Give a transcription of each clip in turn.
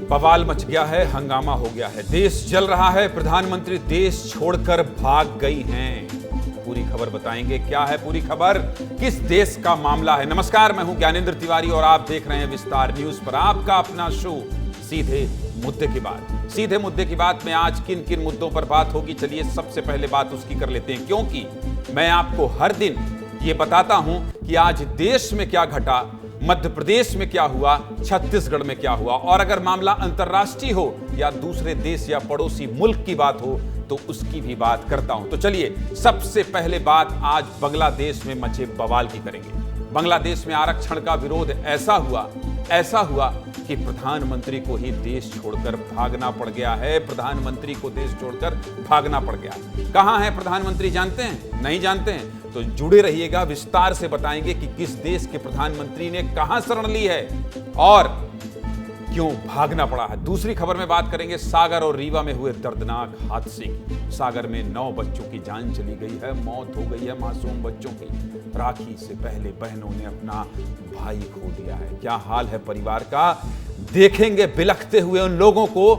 बवाल मच गया है, हंगामा हो गया है, देश जल रहा है। प्रधानमंत्री देश छोड़कर भाग गई हैं। पूरी खबर बताएंगे, क्या है पूरी खबर, किस देश का मामला है। नमस्कार, मैं हूं ज्ञानेंद्र तिवारी और आप देख रहे हैं विस्तार न्यूज पर आपका अपना शो सीधे मुद्दे की बात। सीधे मुद्दे की बात में आज किन किन मुद्दों पर बात होगी, चलिए सबसे पहले बात उसकी कर लेते हैं, क्योंकि मैं आपको हर दिन ये बताता हूं कि आज देश में क्या घटा, मध्य प्रदेश में क्या हुआ, छत्तीसगढ़ में क्या हुआ, और अगर मामला अंतर्राष्ट्रीय हो या दूसरे देश या पड़ोसी मुल्क की बात हो तो उसकी भी बात करता हूं। तो चलिए सबसे पहले बात आज बांग्लादेश में मचे बवाल की करेंगे। बांग्लादेश में आरक्षण का विरोध ऐसा हुआ कि प्रधानमंत्री को ही देश छोड़कर भागना पड़ गया है। प्रधानमंत्री को देश छोड़कर भागना पड़ गया। कहां है प्रधानमंत्री, जानते हैं? नहीं जानते हैं तो जुड़े रहिएगा, विस्तार से बताएंगे कि किस देश के प्रधानमंत्री ने कहां शरण ली है और क्यों भागना पड़ा है। दूसरी खबर में बात करेंगे सागर और रीवा में हुए दर्दनाक हादसे की। सागर में 9 बच्चों की जान चली गई है, मौत हो गई है मासूम बच्चों की। राखी से पहले बहनों ने अपना भाई खो दिया है। क्या हाल है परिवार का, देखेंगे बिलखते हुए उन लोगों को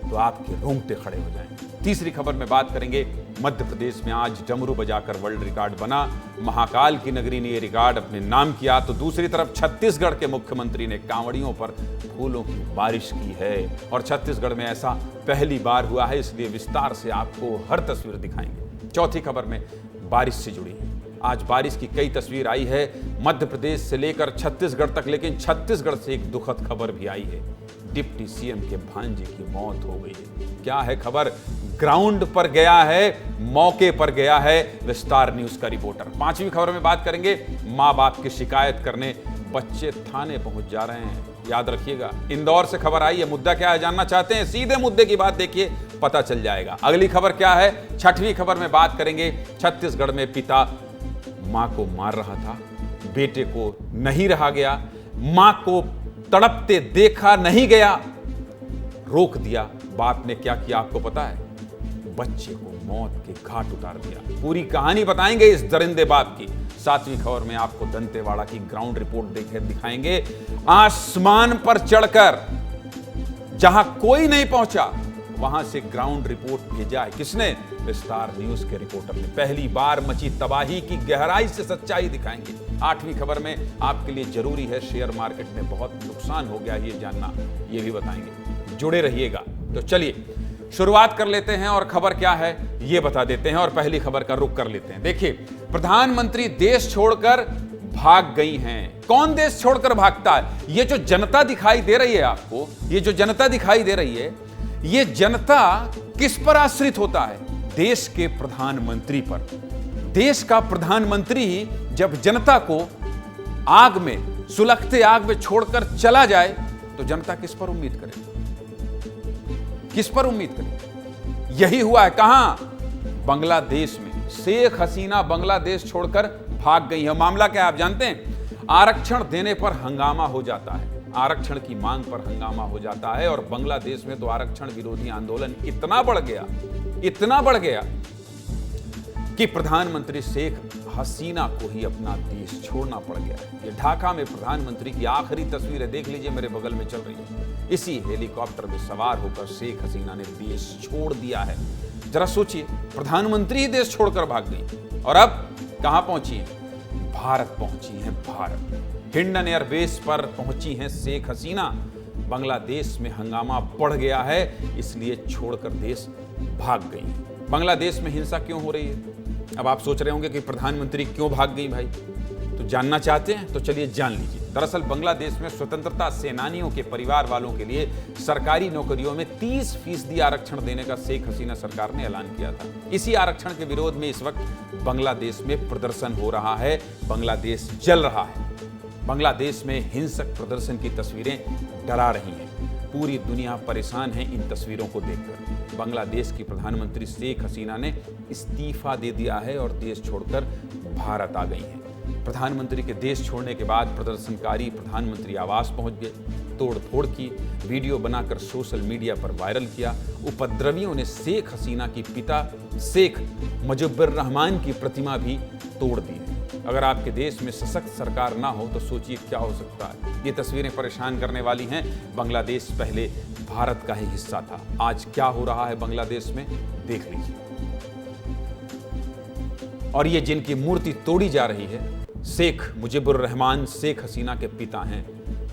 तो आपके रोंगटे खड़े हो जाएंगे। तीसरी खबर में बात करेंगे मध्य प्रदेश में आज डमरू बजाकर वर्ल्ड रिकॉर्ड बना। महाकाल की नगरी ने यह रिकॉर्ड अपने नाम किया। तो दूसरी तरफ छत्तीसगढ़ के मुख्यमंत्री ने कांवड़ियों पर फूलों की बारिश की है और छत्तीसगढ़ में ऐसा पहली बार हुआ है, इसलिए विस्तार से आपको हर तस्वीर दिखाएंगे। चौथी खबर में बारिश से जुड़ी है। आज बारिश की कई तस्वीर आई है मध्य प्रदेश से लेकर छत्तीसगढ़ तक, लेकिन छत्तीसगढ़ से एक दुखद खबर भी आई है। डिप्टी सीएम के भांजे की मौत हो गई है। क्या है खबर, ग्राउंड पर गया है, मौके पर गया है विस्तार न्यूज का रिपोर्टर। पांचवी खबर में बात करेंगे मां बाप की शिकायत करने बच्चे थाने पहुंच जा रहे हैं, याद रखिएगा। इंदौर से खबर आई है, मुद्दा क्या है जानना चाहते हैं, सीधे मुद्दे की बात देखिए, पता चल जाएगा। अगली खबर क्या है, छठवीं खबर में बात करेंगे छत्तीसगढ़ में पिता मां को मार रहा था, बेटे को नहीं रहा गया, मां को तड़पते देखा नहीं गया, रोक दिया। बाप ने क्या किया आपको पता है, बच्चे को मौत के घाट उतार दिया। पूरी कहानी बताएंगे इस दरिंदे बाप की। सातवीं खबर में आपको दंतेवाड़ा की ग्राउंड रिपोर्ट दिखाएंगे। आसमान पर चढ़कर जहां कोई नहीं पहुंचा वहां से ग्राउंड रिपोर्ट भेजा है किसने, विस्तार न्यूज के रिपोर्टर ने। पहली बार मची तबाही की गहराई से सच्चाई दिखाएंगे। आठवीं खबर में आपके लिए जरूरी है, शेयर मार्केट में बहुत नुकसान हो गया ये जानना, ये भी बताएंगे, जुड़े रहिएगा। तो चलिए शुरुआत कर लेते हैं और खबर क्या है ये बता देते हैं और पहली खबर का रुख कर लेते हैं। देखिए, प्रधानमंत्री देश छोड़कर भाग गई हैं। कौन देश छोड़कर भागता है? ये जो जनता दिखाई दे रही है आपको, ये जो जनता दिखाई दे रही है, ये जनता किस पर आश्रित होता है? देश के प्रधानमंत्री पर। देश का प्रधानमंत्री ही जब जनता को आग में, सुलगते आग में छोड़कर चला जाए तो जनता किस पर उम्मीद करे, किस पर उम्मीद करे? यही हुआ है कहां, बांग्लादेश में। शेख हसीना बांग्लादेश छोड़कर भाग गई है। मामला क्या है आप जानते हैं, आरक्षण देने पर हंगामा हो जाता है, आरक्षण की मांग पर हंगामा हो जाता है और बांग्लादेश में तो आरक्षण विरोधी आंदोलन इतना बढ़ गया कि प्रधानमंत्री शेख हसीना को ही अपना देश छोड़ना पड़ गया। ये ढाका में प्रधानमंत्री की आखिरी तस्वीर है, देख लीजिए, मेरे बगल में चल रही है। इसी हेलीकॉप्टर में सवार होकर शेख हसीना ने देश छोड़ दिया है। जरा सोचिए, प्रधानमंत्री ही देश छोड़कर भाग गई और अब कहां पहुंची है, भारत पहुंची है। भारत हिंडन एयरबेस पर पहुंची हैं शेख हसीना। बांग्लादेश में हंगामा बढ़ गया है, इसलिए छोड़कर देश भाग गई। बांग्लादेश में हिंसा क्यों हो रही है? अब आप सोच रहे होंगे कि प्रधानमंत्री क्यों भाग गई भाई, तो जानना चाहते हैं तो चलिए जान लीजिए। दरअसल बांग्लादेश में स्वतंत्रता सेनानियों के परिवार वालों के लिए सरकारी नौकरियों में 30% आरक्षण देने का शेख हसीना सरकार ने ऐलान किया था। इसी आरक्षण के विरोध में इस वक्त बांग्लादेश में प्रदर्शन हो रहा है, बांग्लादेश जल रहा है। बांग्लादेश में हिंसक प्रदर्शन की तस्वीरें डरा रही हैं। पूरी दुनिया परेशान है इन तस्वीरों को देखकर। बांग्लादेश की प्रधानमंत्री शेख हसीना ने इस्तीफा दे दिया है और देश छोड़कर भारत आ गई हैं। प्रधानमंत्री के देश छोड़ने के बाद प्रदर्शनकारी प्रधानमंत्री आवास पहुंच गए, तोड़फोड़ की, वीडियो बनाकर सोशल मीडिया पर वायरल किया। उपद्रवियों ने शेख हसीना की पिता शेख मुजिबुर रहमान की प्रतिमा भी तोड़ दी। अगर आपके देश में सशक्त सरकार ना हो तो सोचिए क्या हो सकता है। ये तस्वीरें परेशान करने वाली हैं। बांग्लादेश पहले भारत का ही हिस्सा था। आज क्या हो रहा है बांग्लादेश में, देख लीजिए। और ये जिनकी मूर्ति तोड़ी जा रही है, शेख मुजीबुर रहमान शेख हसीना के पिता हैं।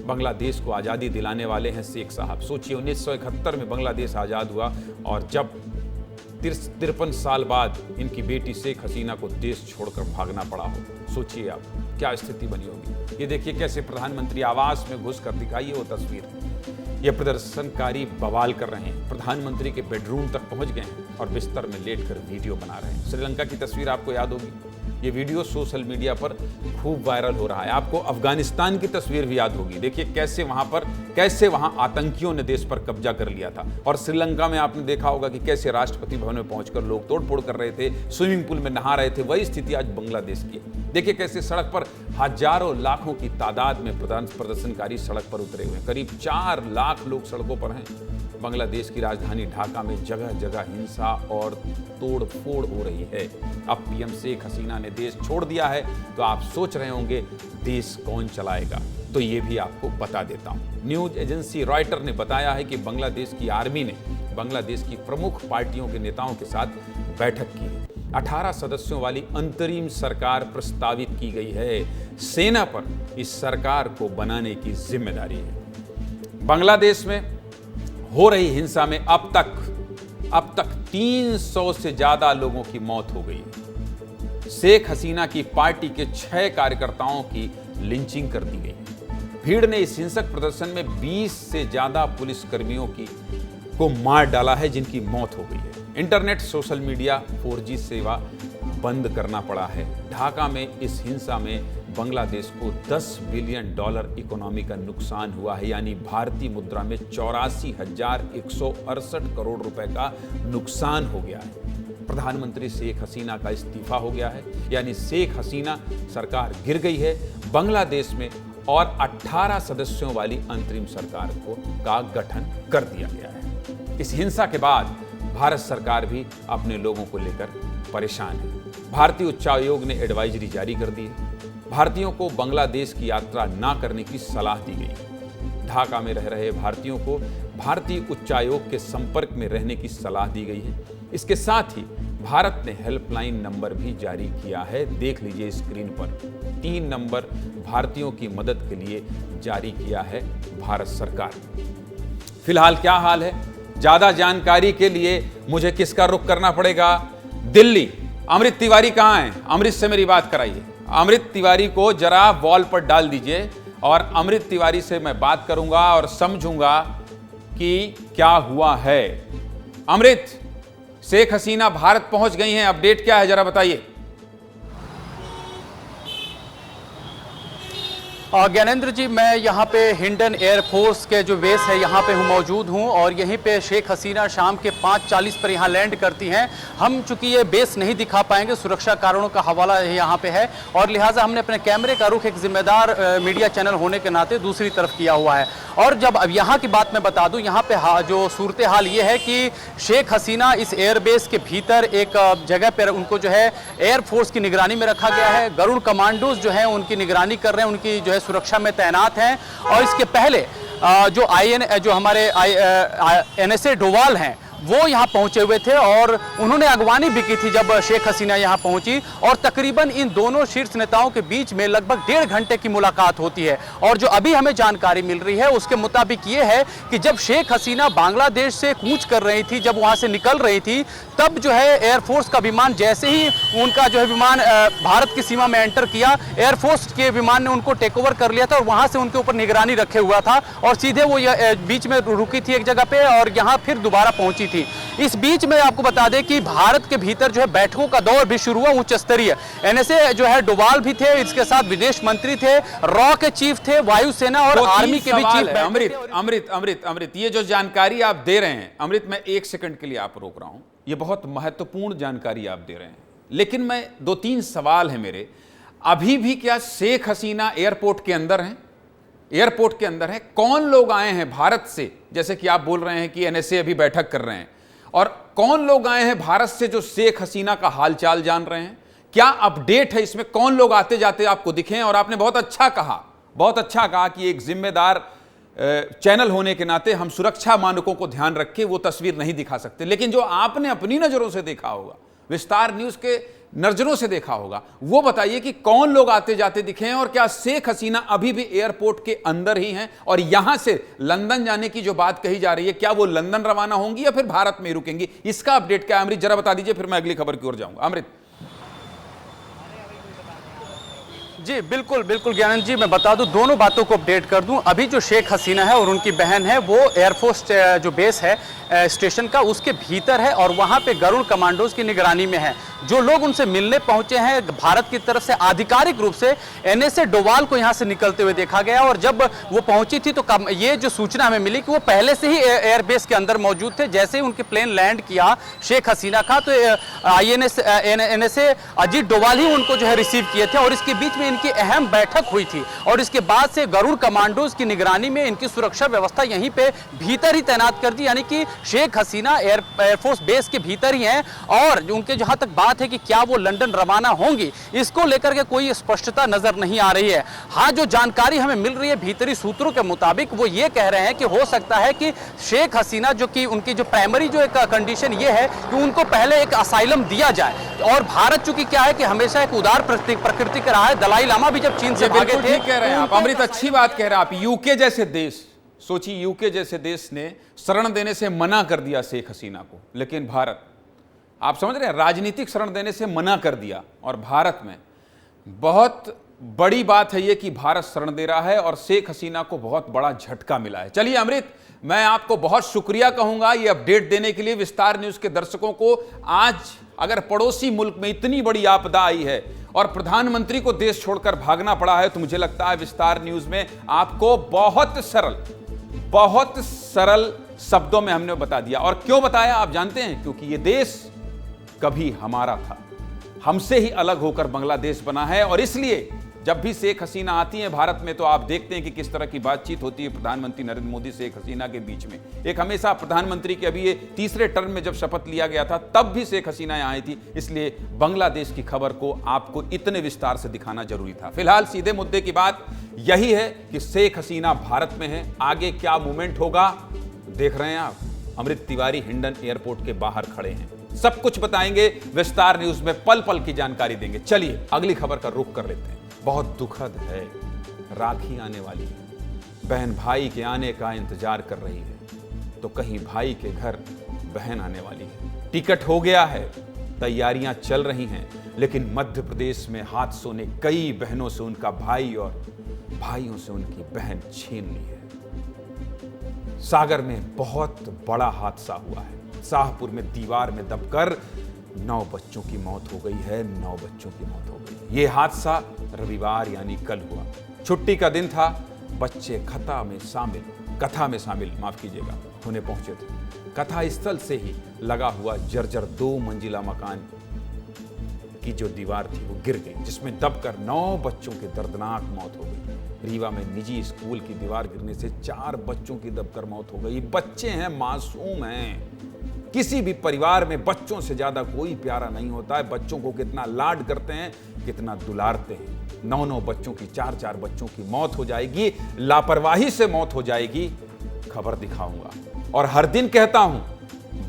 बांग्लादेश को आज़ादी दिलाने वाले हैं शेख साहब। सोचिए 1971 में बांग्लादेश आज़ाद हुआ और जब 53 साल बाद इनकी बेटी शेख हसीना को देश छोड़कर भागना पड़ा हो, सोचिए आप क्या स्थिति बनी होगी। ये देखिए कैसे प्रधानमंत्री आवास में घुसकर दिखाइए वो तस्वीर। ये प्रदर्शनकारी बवाल कर रहे हैं, प्रधानमंत्री के बेडरूम तक पहुंच गए हैं और बिस्तर में लेटकर वीडियो बना रहे हैं। श्रीलंका की तस्वीर आपको याद होगी, ये वीडियो सोशल मीडिया पर खूब वायरल हो रहा है। आपको अफगानिस्तान की तस्वीर भी याद होगी। देखिए कैसे वहां आतंकियों ने देश पर कब्जा कर लिया था। और श्रीलंका में आपने देखा होगा कि कैसे राष्ट्रपति भवन में पहुंचकर लोग तोड़फोड़ कर रहे थे, स्विमिंग पूल में नहा रहे थे। वही स्थिति आज बांग्लादेश की है। देखिए कैसे सड़क पर हजारों लाखों की तादाद में प्रदर्शनकारी सड़क पर उतरे हुए हैं। करीब 4 लाख लोग सड़कों पर हैं। बांग्लादेश की राजधानी ढाका में जगह जगह हिंसा और तोड़फोड़ हो रही है। अब पीएम शेख हसीना ने देश छोड़ दिया है तो आप सोच रहे होंगे देश कौन चलाएगा, तो ये भी आपको बता देता हूं। न्यूज एजेंसी रॉयटर ने बताया है कि बांग्लादेश की आर्मी ने बांग्लादेश की प्रमुख पार्टियों के नेताओं के साथ बैठक की है। 18 सदस्यों वाली अंतरिम सरकार प्रस्तावित की गई है। सेना पर इस सरकार को बनाने की जिम्मेदारी है। बांग्लादेश में हो रही हिंसा में अब तक 300 से ज्यादा लोगों की मौत हो गई है। शेख हसीना की पार्टी के 6 कार्यकर्ताओं की लिंचिंग कर दी गई। भीड़ ने इस हिंसक प्रदर्शन में 20 से ज्यादा पुलिसकर्मियों को मार डाला है, जिनकी मौत हो गई है। इंटरनेट, सोशल मीडिया, 4G सेवा बंद करना पड़ा है। ढाका में इस हिंसा में बांग्लादेश को $10 बिलियन इकोनॉमी का नुकसान हुआ है, यानी भारतीय मुद्रा में 84,168 करोड़ रुपए का नुकसान हो गया है। प्रधानमंत्री शेख हसीना का इस्तीफा हो गया है, यानी शेख हसीना सरकार गिर गई है। बांग्लादेश में और 18 सदस्यों वाली अंतरिम सरकार का गठन कर दिया गया है। इस हिंसा के बाद भारत सरकार भी अपने लोगों को लेकर परेशान है। भारतीय उच्चायोग ने एडवाइजरी जारी कर दी है। भारतीयों को बांग्लादेश की यात्रा ना करने की सलाह दी गई। ढाका में रह रहे भारतीयों को भारतीय उच्चायोग के संपर्क में रहने की सलाह दी गई है। इसके साथ ही भारत ने हेल्पलाइन नंबर भी जारी किया है। देख लीजिए स्क्रीन पर 3 नंबर भारतीयों की मदद के लिए जारी किया है भारत सरकार। फिलहाल क्या हाल है, ज्यादा जानकारी के लिए मुझे किसका रुख करना पड़ेगा? दिल्ली। अमृत तिवारी कहां है? अमृत से मेरी बात कराइए। अमृत तिवारी को जरा वॉल पर डाल दीजिए और अमृत तिवारी से मैं बात करूंगा और समझूंगा कि क्या हुआ है। अमृत, शेख हसीना भारत पहुंच गई हैं, अपडेट क्या है जरा बताइए। ज्ञानेंद्र जी, मैं यहाँ पे हिंडन एयरफोर्स के जो बेस है यहाँ पे मौजूद हूँ और यहीं पे शेख हसीना शाम के 5:40 पर यहाँ लैंड करती हैं। हम चूंकि ये बेस नहीं दिखा पाएंगे, सुरक्षा कारणों का हवाला यहाँ पे है और लिहाजा हमने अपने कैमरे का रुख एक जिम्मेदार मीडिया चैनल होने के नाते दूसरी तरफ किया हुआ है। और जब अब यहाँ की बात मैं बता दूँ, यहाँ पे जो सूरत हाल ये है कि शेख हसीना इस एयरबेस के भीतर एक जगह पर उनको जो है एयरफोर्स की निगरानी में रखा गया है। गरुड़ कमांडोज जो है उनकी निगरानी कर रहे हैं, उनकी जो है सुरक्षा में तैनात हैं। और इसके पहले जो हमारे NSA डोवाल हैं वो यहाँ पहुंचे हुए थे और उन्होंने अगवानी भी की थी जब शेख हसीना यहाँ पहुंची। और तकरीबन इन दोनों शीर्ष नेताओं के बीच में लगभग 1.5 घंटे की मुलाकात होती है। और जो अभी हमें जानकारी मिल रही है उसके मुताबिक ये है कि जब शेख हसीना बांग्लादेश से कूच कर रही थी, जब वहाँ से निकल रही थी, तब जो है एयरफोर्स का विमान जैसे ही उनका जो है विमान भारत की सीमा में एंटर किया, एयरफोर्स के विमान ने उनको टेक ओवर कर लिया था और वहाँ से उनके ऊपर निगरानी रखे हुआ था और सीधे वो बीच में रुकी थी एक जगह पे और यहाँ फिर दोबारा पहुंची थी। इस बीच में आपको बता दें कि भारत के भीतर जो है बैठकों का दौर भी शुरू हुआ उच्च स्तरीय। NSA जो है डोवाल भी थे, इसके साथ विदेश मंत्री थे, रॉ के चीफ थे, वायुसेना और आर्मी के भी चीफ। अमृत, ये जो जानकारी आप दे रहे हैं, अमृत मैं 1 सेकंड के लिए आप रोक रहा हूं, ये बहुत महत्वपूर्ण जानकारी आप दे रहे हैं, लेकिन मैं 2-3 सवाल है मेरे। अभी भी क्या शेख हसीना एयरपोर्ट के अंदर हैं? एयरपोर्ट के अंदर है? कौन लोग आए हैं भारत से, जैसे कि आप बोल रहे हैं कि NSA अभी बैठक कर रहे हैं, और कौन लोग आए हैं भारत से जो शेख हसीना का हालचाल जान रहे हैं? क्या अपडेट है इसमें, कौन लोग आते जाते आपको दिखे? और आपने बहुत अच्छा कहा कि एक जिम्मेदार चैनल होने के नाते हम सुरक्षा मानकों को ध्यान रख के वो तस्वीर नहीं दिखा सकते, लेकिन जो आपने अपनी नजरों से देखा होगा, विस्तार न्यूज के नजरों से देखा होगा, वो बताइए कि कौन लोग आते जाते दिखे हैं और क्या शेख हसीना अभी भी एयरपोर्ट के अंदर ही हैं और यहां से लंदन जाने की जो बात कही जा रही है, क्या वो लंदन रवाना होंगी या फिर भारत में रुकेंगी? इसका अपडेट क्या है अमृत, जरा बता दीजिए, फिर मैं अगली खबर की ओर जाऊंगा। अमृत। जी बिल्कुल बिल्कुल ज्ञानंद जी, मैं बता दूं, दोनों बातों को अपडेट कर दूं। अभी जो शेख हसीना है और उनकी बहन है वो एयरफोर्स जो बेस है स्टेशन का, उसके भीतर है और वहां पे गरुड़ कमांडोज की निगरानी में है। जो लोग उनसे मिलने पहुंचे हैं भारत की तरफ से आधिकारिक रूप से एनएसए डोवाल को यहां से निकलते हुए देखा गया, और जब वो पहुंची थी तो ये जो सूचना हमें मिली कि वो पहले से ही एयरबेस के अंदर मौजूद थे। जैसे ही उनके प्लेन लैंड किया शेख हसीना का, तो एनएसए अजीत डोवाल ही उनको जो है रिसीव किए थे और इसके बीच में इनकी अहम बैठक हुई थी और इसके बाद से गरुड़ कमांडोज की निगरानी में इनकी सुरक्षा व्यवस्था यहीं पे भीतर ही तैनात कर दी, यानी कि शेख हसीना एयरफोर्स बेस के भीतर ही हैं। और उनके जहां तक बात है कि क्या वो लंदन रवाना होंगी, इसको लेकर के कोई स्पष्टता नजर नहीं आ रही है। हाँ, जो जानकारी हमें मिल रही है भीतरी सूत्रों के मुताबिक, वो ये कह रहे हैं कि हो सकता है कि शेख हसीना जो कि उनकी जो प्राइमरी जो एक कंडीशन ये है कि उनको पहले एक असाइलम दिया जाए, और भारत चूंकि क्या है कि हमेशा एक उदार प्रकृति का रहा है। दलाई लामा भी जब चीन से भागे थे। ठीक कह रहे हैं आप अमृत, अच्छी बात कह रहे हैं आप। यूके जैसे देश, सोचिए यूके जैसे देश ने शरण देने से मना कर दिया शेख हसीना को, लेकिन भारत, आप समझ रहे हैं, राजनीतिक शरण देने से मना कर दिया। और भारत में बहुत बड़ी बात है ये कि भारत शरण दे रहा है और शेख हसीना को बहुत बड़ा झटका मिला है। चलिए अमृत, मैं आपको बहुत शुक्रिया कहूंगा ये अपडेट देने के लिए विस्तार न्यूज के दर्शकों को। आज अगर पड़ोसी मुल्क में इतनी बड़ी आपदा आई है और प्रधानमंत्री को देश छोड़कर भागना पड़ा है, तो मुझे लगता है विस्तार न्यूज में आपको बहुत सरल शब्दों में हमने बता दिया। और क्यों बताया आप जानते हैं? क्योंकि ये देश कभी हमारा था, हमसे ही अलग होकर बांग्लादेश बना है। और इसलिए जब भी शेख हसीना आती हैं भारत में, तो आप देखते हैं कि किस तरह की बातचीत होती है प्रधानमंत्री नरेंद्र मोदी शेख हसीना के बीच में। एक हमेशा प्रधानमंत्री के, अभी ये तीसरे टर्म में जब शपथ लिया गया था तब भी शेख हसीना यहाँ आई थी, इसलिए बांग्लादेश की खबर को आपको इतने विस्तार से दिखाना जरूरी था। फिलहाल सीधे मुद्दे की बात यही है कि शेख हसीना भारत में है, आगे क्या मूवमेंट होगा देख रहे हैं आप। अमृत तिवारी हिंडन एयरपोर्ट के बाहर खड़े हैं, सब कुछ बताएंगे विस्तार न्यूज में, पल पल की जानकारी देंगे। चलिए अगली खबर का रुख कर लेते हैं। बहुत दुखद है, राखी आने वाली है, बहन भाई के आने का इंतजार कर रही है, तो कहीं भाई के घर बहन आने वाली है। टिकट हो गया है, तैयारियां चल रही हैं, लेकिन मध्य प्रदेश में हादसों ने कई बहनों से उनका भाई और भाइयों से उनकी बहन छीन ली है। सागर में बहुत बड़ा हादसा हुआ है। शाहपुर में दीवार में दबकर 9 बच्चों की मौत हो गई है, 9 बच्चों की मौत हो गई। यह हादसा रविवार यानी कल हुआ। छुट्टी का दिन था, बच्चे कथा में शामिल माफ कीजिएगा होने पहुंचे थे। कथा स्थल से ही लगा हुआ जर्जर 2 मंजिला मकान की जो दीवार थी वो गिर गई, जिसमें दबकर 9 बच्चों की दर्दनाक मौत हो गई। रीवा में निजी स्कूल की दीवार गिरने से 4 बच्चों की दबकर मौत हो गई। बच्चे हैं, मासूम हैं। किसी भी परिवार में बच्चों से ज्यादा कोई प्यारा नहीं होता है। बच्चों को कितना लाड करते हैं, कितना दुलारते हैं। 9 बच्चों की, 4 बच्चों की मौत हो जाएगी, लापरवाही से मौत हो जाएगी। खबर दिखाऊंगा, और हर दिन कहता हूं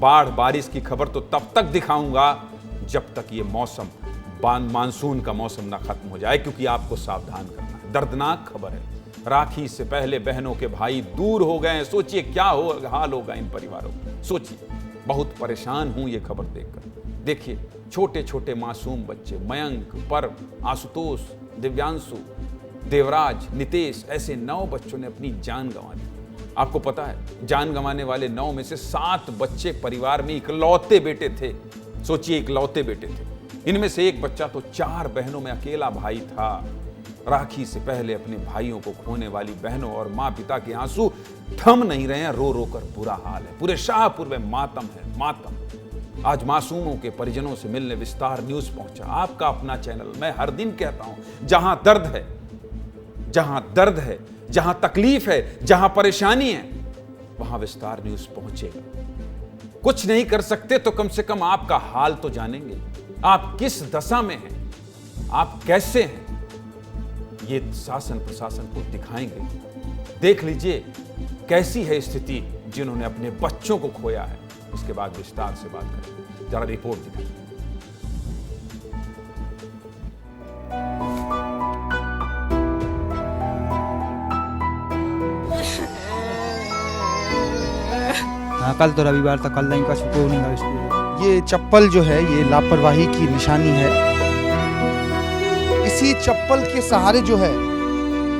बाढ़ बारिश की खबर तो तब तक दिखाऊंगा जब तक ये मौसम, मानसून का मौसम ना खत्म हो जाए, क्योंकि आपको सावधान करना है। दर्दनाक खबर है, राखी से पहले बहनों के भाई दूर हो गए। सोचिए क्या हाल होगा इन परिवारों का, सोचिए। बहुत परेशान हूं ये खबर देखकर। देखिए छोटे छोटे मासूम बच्चे, मयंक, पर्व, आशुतोष, दिव्यांशु, देवराज, नितेश, ऐसे 9 बच्चों ने अपनी जान गंवा दी। आपको पता है, जान गंवाने वाले 9 में से 7 बच्चे परिवार में इकलौते बेटे थे। सोचिए, इकलौते बेटे थे। इनमें से एक बच्चा तो 4 बहनों में अकेला भाई था। राखी से पहले अपने भाइयों को खोने वाली बहनों और माँ पिता के आंसू थम नहीं रहे हैं। रो रो कर बुरा हाल है। पूरे शाहपुर में मातम है, मातम। आज मासूमों के परिजनों से मिलने विस्तार न्यूज पहुंचा, आपका अपना चैनल। मैं हर दिन कहता हूं, जहां दर्द है, जहां तकलीफ है, जहां परेशानी है, वहां विस्तार न्यूज पहुंचेगा। कुछ नहीं कर सकते तो कम से कम आपका हाल तो जानेंगे। आप किस दशा में हैं, आप कैसे हैं ये शासन प्रशासन को दिखाएंगे। देख लीजिए कैसी है स्थिति जिन्होंने अपने बच्चों को खोया है। इसके बाद विस्तार से बात करें, जरा रिपोर्ट दिखाएं। हाँ, कल तो रविवार था, कल नहीं का छुट्टी नहीं है इसलिए। ये चप्पल जो है ये लापरवाही की निशानी है। इसी चप्पल के सहारे जो है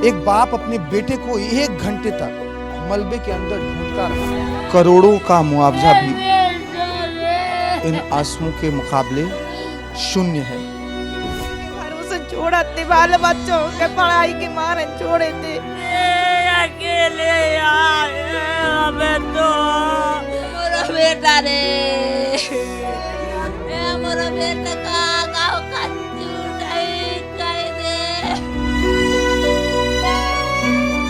एक बाप अपने बेटे को 1 घंटे तक मलबे के अंदर ढूंढता रहा। करोड़ों का मुआवजा भी इन आंसुओं के मुकाबले शून्य है। उसे छोड़ा थे, बाल बच्चों के पढ़ाई के मारे छोड़े थे। अकेले तो मोरा बेटा रे, मोरा बेटा का गाँव का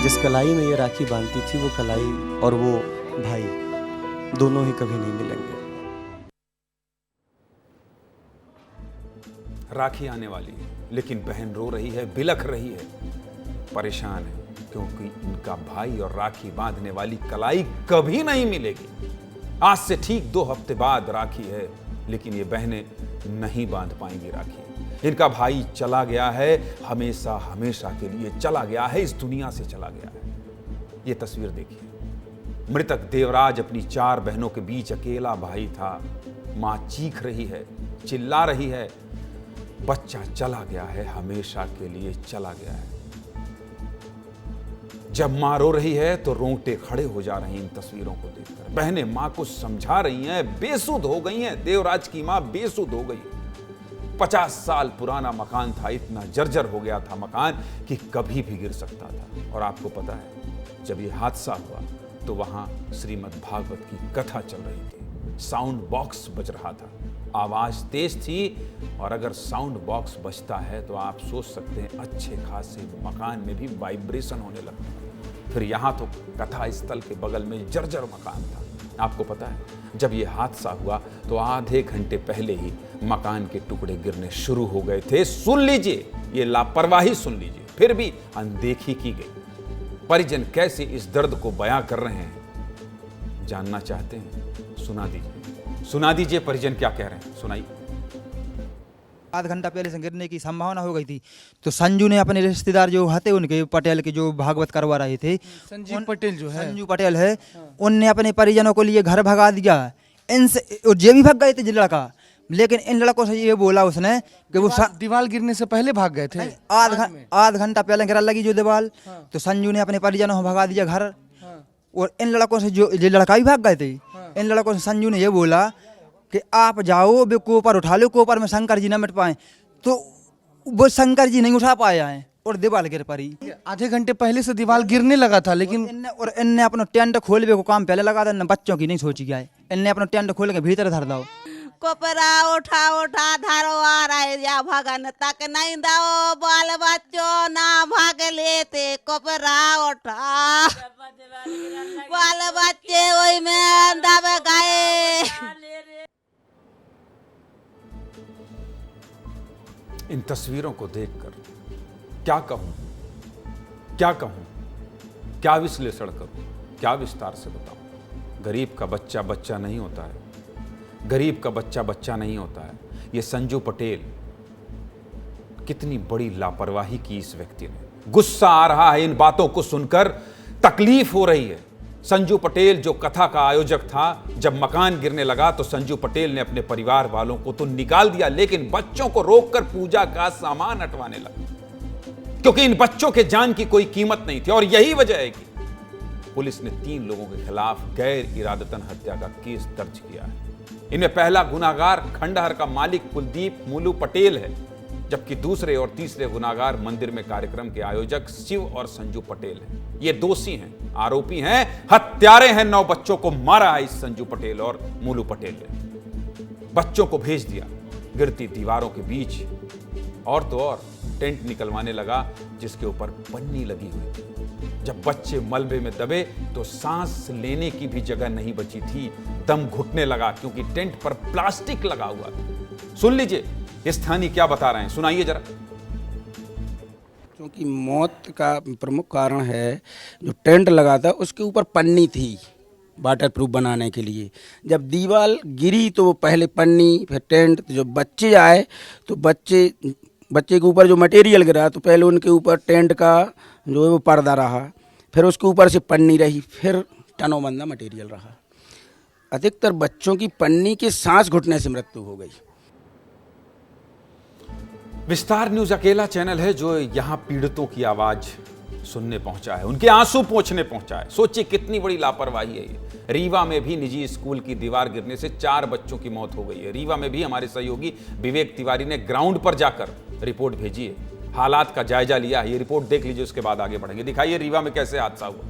जिस कलाई में ये राखी बांधती थी वो कलाई और वो भाई दोनों ही कभी नहीं मिलेंगे। राखी आने वाली है, लेकिन बहन रो रही है, बिलख रही है, परेशान है, क्योंकि इनका भाई और राखी बांधने वाली कलाई कभी नहीं मिलेगी। आज से ठीक 2 हफ्ते बाद राखी है, लेकिन ये बहनें नहीं बांध पाएंगी राखी। इनका भाई चला गया है, हमेशा हमेशा के लिए चला गया है, इस दुनिया से चला गया है। ये तस्वीर देखिए, मृतक देवराज अपनी 4 बहनों के बीच अकेला भाई था। मां चीख रही है, चिल्ला रही है, बच्चा चला गया है, हमेशा के लिए चला गया है। जब मां रो रही है तो रोंगटे खड़े हो जा रहे हैं इन तस्वीरों को देखकर। बहनें मां को समझा रही हैं, बेसुध हो गई हैं। देवराज की मां बेसुध हो गई। 50 साल पुराना मकान था, इतना जर्जर हो गया था मकान कि कभी भी गिर सकता था। और आपको पता है, जब ये हादसा हुआ तो वहां श्रीमद् भागवत की कथा चल रही थी, साउंड बॉक्स बज रहा था, आवाज तेज थी। और अगर साउंड बॉक्स बजता है तो आप सोच सकते हैं अच्छे खासे मकान में भी वाइब्रेशन होने लगता है। फिर यहाँ तो कथा स्थल के बगल में जर्जर मकान था। आपको पता है, जब ये हादसा हुआ तो आधे घंटे पहले ही मकान के टुकड़े गिरने शुरू हो गए थे। सुन लीजिए, ये लापरवाही सुन लीजिए, फिर भी अनदेखी की गई। परिजन कैसे इस दर्द को बयां कर रहे हैं, जानना चाहते हैं? सुना दीजिए परिजन क्या कह रहे हैं, सुनाइए। आधा घंटा पहले से गिरने की संभावना हो गई थी, तो संजू ने अपने रिश्तेदार जो थे उनके पटेल के जो भागवत करवा रहे थे, संजीव पटेल जो है, संजू पटेल है, उनने अपने परिजनों को लिए घर भगा दिया। इनसे ये भी भाग गए थे लड़का, लेकिन इन लड़कों से ये बोला उसने कि वो दीवार गिरने से पहले भाग गए थे। आधा घंटा पहले गिरा लगी जो दीवार, तो संजू ने अपने परिजनों को भगा दिया घर। और इन लड़कों से जो ये लड़का भी भाग गए थे, इन लड़कों से संजू ने ये बोला कि आप जाओ बे कोपर उठा लो, कोपर में शंकर जी न मिट पाए। तो वो शंकर जी नहीं उठा पाया है और दीवार गिर पड़ी। आधे घंटे पहले से दीवार गिरने लगा था, लेकिन इनने अपना टेंट खोलने को काम पहले लगा था, बच्चों की नहीं सोची गया है। इनने अपना टेंट खोल के भीतर धर दो। कोपरा उठा उठा धारो आ रहे या भगन तक नहीं दाओ, बाल बच्चों ना भाग लेते। कोपरा उठा बाल बच्चे वही में दब गए। इन तस्वीरों को देखकर क्या कहूं, क्या कहूं, क्या विश्लेषण करूं, क्या विस्तार से बताऊं। गरीब का बच्चा बच्चा नहीं होता है, गरीब का बच्चा बच्चा नहीं होता है। ये संजू पटेल, कितनी बड़ी लापरवाही की इस व्यक्ति ने। गुस्सा आ रहा है इन बातों को सुनकर, तकलीफ हो रही है। संजू पटेल जो कथा का आयोजक था, जब मकान गिरने लगा तो संजू पटेल ने अपने परिवार वालों को तो निकाल दिया, लेकिन बच्चों को रोककर पूजा का सामान हटवाने लगा, क्योंकि इन बच्चों के जान की कोई कीमत नहीं थी। और यही वजह है कि पुलिस ने 3 लोगों के खिलाफ गैर इरादतन हत्या का केस दर्ज किया है। इनमें पहला गुनाहगार खंडहर का मालिक कुलदीप मूलू पटेल है, जबकि दूसरे और तीसरे गुनाहगार मंदिर में कार्यक्रम के आयोजक शिव और संजू पटेल हैं। ये दोषी हैं, आरोपी हैं, हत्यारे हैं। 9 बच्चों को मारा है इस संजू पटेल और मूलू पटेल ने। बच्चों को भेज दिया गिरती दीवारों के बीच, और तो और टेंट निकलवाने लगा जिसके ऊपर पन्नी लगी हुई थी। जब बच्चे मलबे में दबे तो सांस लेने की भी जगह नहीं बची थी, दम घुटने लगा, क्योंकि टेंट पर प्लास्टिक लगा हुआ था। सुन लीजिए स्थानीय क्या बता रहे हैं, सुनाइए जरा। बच्चों की मौत का प्रमुख कारण है जो टेंट लगा था उसके ऊपर पन्नी थी वाटर प्रूफ बनाने के लिए। जब दीवार गिरी तो पहले पन्नी फिर टेंट, तो जब बच्चे आए तो बच्चे के ऊपर जो मटेरियल गिरा तो पहले उनके ऊपर टेंट का जो है वो पर्दा रहा, फिर उसके ऊपर से पन्नी रही, फिर टनोबंदा मटेरियल रहा। अधिकतर बच्चों की पन्नी के सांस घुटने से मृत्यु हो गई। विस्तार न्यूज अकेला चैनल है जो यहां पीड़ितों की आवाज सुनने पहुंचा है, उनके आंसू पोंछने पहुंचा है। सोचिए कितनी बड़ी लापरवाही है ये। रीवा में भी निजी स्कूल की दीवार गिरने से 4 बच्चों की मौत हो गई है। रीवा में भी हमारे सहयोगी विवेक तिवारी ने ग्राउंड पर जाकर रिपोर्ट भेजी है, हालात का जायजा लिया है। ये रिपोर्ट देख लीजिए, उसके बाद आगे बढ़ेंगे। दिखाइए रीवा में कैसे हादसा हुआ।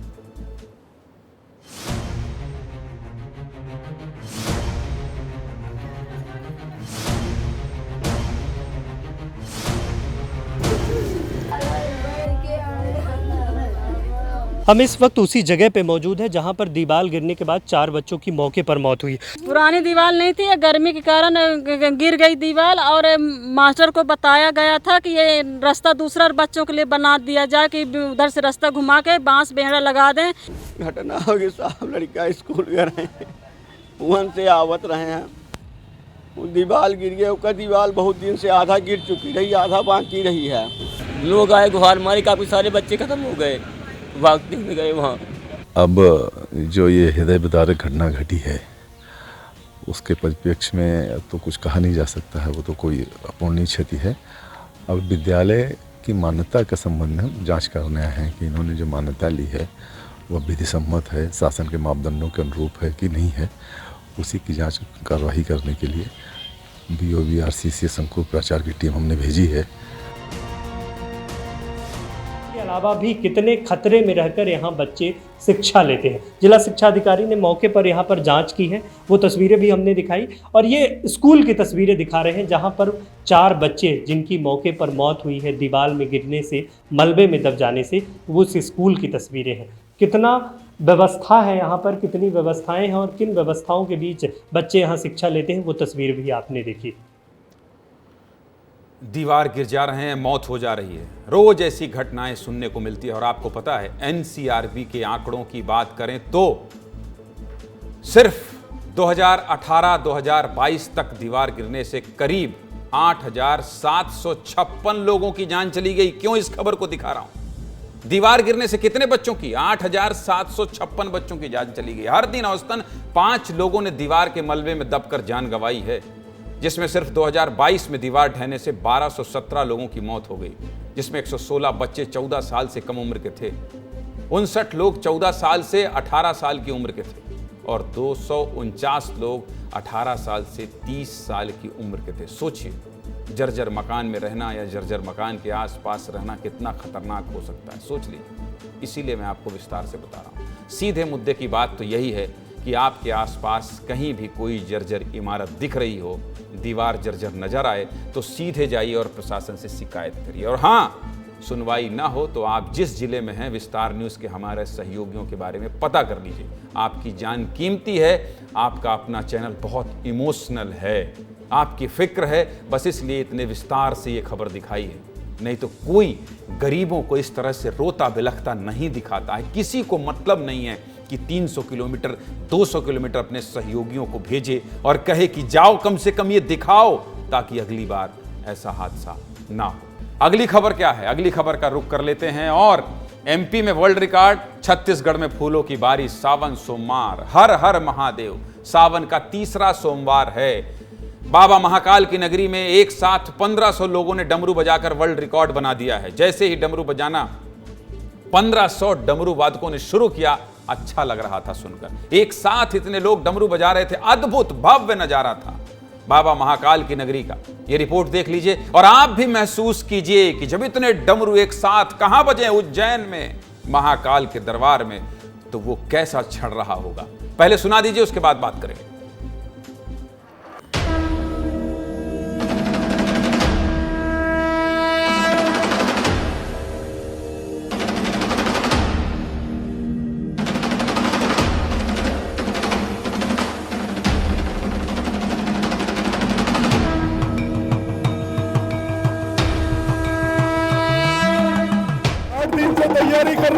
हम इस वक्त उसी जगह पे मौजूद है जहां पर दीवार गिरने के बाद 4 बच्चों की मौके पर मौत हुई। पुरानी दीवार नहीं थी, गर्मी के कारण गिर गई दीवार और मास्टर को बताया गया था कि ये रास्ता दूसरा बच्चों के लिए बना दिया जाए कि उधर से रास्ता घुमा के बांस बेहड़ा लगा दें। घटना हो गई साहब, लड़का स्कूल गए हैं, वहाँ से आवत रहे हैं, वो दीवार गिर गया। उसका दीवार बहुत दिन से आधा गिर चुकी रही, आधा बाकी रही है। लोग आए, गुहार मारी, काफ़ी सारे बच्चे खत्म हो गए, भागते हुए गए वहाँ। अब जो ये हृदय विदारक घटना घटी है उसके परिप्रेक्ष्य में तो कुछ कहा नहीं जा सकता है, वो तो कोई अपूर्णीय क्षति है। अब विद्यालय की मान्यता के संबंध में हम जांच करने आए हैं कि इन्होंने जो मान्यता ली है वह विधि सम्मत है, शासन के मापदंडों के अनुरूप है कि नहीं है। उसी की जांच कार्रवाई करने के लिए BOVRCC संकुल प्राचार्य की टीम हमने भेजी है। के अलावा भी कितने खतरे में रहकर यहाँ बच्चे शिक्षा लेते हैं। जिला शिक्षा अधिकारी ने मौके पर यहाँ पर जांच की है, वो तस्वीरें भी हमने दिखाई और ये स्कूल की तस्वीरें दिखा रहे हैं जहाँ पर 4 बच्चे जिनकी मौके पर मौत हुई है दीवार में गिरने से, मलबे में दब जाने से, वो उस स्कूल की तस्वीरें हैं। कितना व्यवस्था है यहाँ पर, कितनी व्यवस्थाएं हैं और किन व्यवस्थाओं के बीच बच्चे यहाँ शिक्षा लेते हैं, वो तस्वीर भी आपने देखी। दीवार गिर जा रहे हैं, मौत हो जा रही है, रोज ऐसी घटनाएं सुनने को मिलती है। और आपको पता है NCRB के आंकड़ों की बात करें तो सिर्फ 2018-2022 तक दीवार गिरने से करीब 8,756 लोगों की जान चली गई। क्यों इस खबर को दिखा रहा हूं? दीवार गिरने से कितने बच्चों की? 8,756 बच्चों की जान चली गई। हर दिन औसतन 5 लोगों ने दीवार के मलबे में दबकर जान गंवाई है, जिसमें सिर्फ 2022 में दीवार ढहने से 1217 लोगों की मौत हो गई, जिसमें 116 बच्चे 14 साल से कम उम्र के थे, 59 लोग 14 साल से 18 साल की उम्र के थे और 249 लोग 18 साल से 30 साल की उम्र के थे। सोचिए, जर्जर मकान में रहना या जर्जर मकान के आसपास रहना कितना खतरनाक हो सकता है, सोच लीजिए। इसीलिए मैं आपको विस्तार से बता रहा हूँ। सीधे मुद्दे की बात तो यही है कि आपके आसपास कहीं भी कोई जर्जर इमारत दिख रही हो, दीवार जर्जर नजर आए तो सीधे जाइए और प्रशासन से शिकायत करिए। और हाँ, सुनवाई ना हो तो आप जिस जिले में हैं, विस्तार न्यूज़ के हमारे सहयोगियों के बारे में पता कर लीजिए। आपकी जान कीमती है, आपका अपना चैनल बहुत इमोशनल है, आपकी फिक्र है, बस इसलिए इतने विस्तार से ये खबर दिखाई है। नहीं तो कोई गरीबों को इस तरह से रोता बिलखता नहीं दिखाता है। किसी को मतलब नहीं है कि 300 किलोमीटर 200 किलोमीटर अपने सहयोगियों को भेजे और कहे कि जाओ कम से कम ये दिखाओ ताकि अगली बार ऐसा हादसा ना हो। अगली खबर क्या है? अगली खबर का रुख कर लेते हैं। और MP में वर्ल्ड रिकॉर्ड, छत्तीसगढ़ में फूलों की बारिश, सावन सोमवार, हर हर महादेव। सावन का 3रा सोमवार है। बाबा महाकाल की नगरी में एक साथ 1500 लोगों ने डमरू बजाकर वर्ल्ड रिकॉर्ड बना दिया है। जैसे ही डमरू बजाना 1500 डमरू वादकों ने शुरू किया, अच्छा लग रहा था सुनकर। एक साथ इतने लोग डमरू बजा रहे थे, अद्भुत भव्य नजारा था बाबा महाकाल की नगरी का। ये रिपोर्ट देख लीजिए और आप भी महसूस कीजिए कि जब इतने डमरू एक साथ कहां बजे, उज्जैन में महाकाल के दरबार में, तो वो कैसा छड़ रहा होगा। पहले सुना दीजिए, उसके बाद बात करेंगे।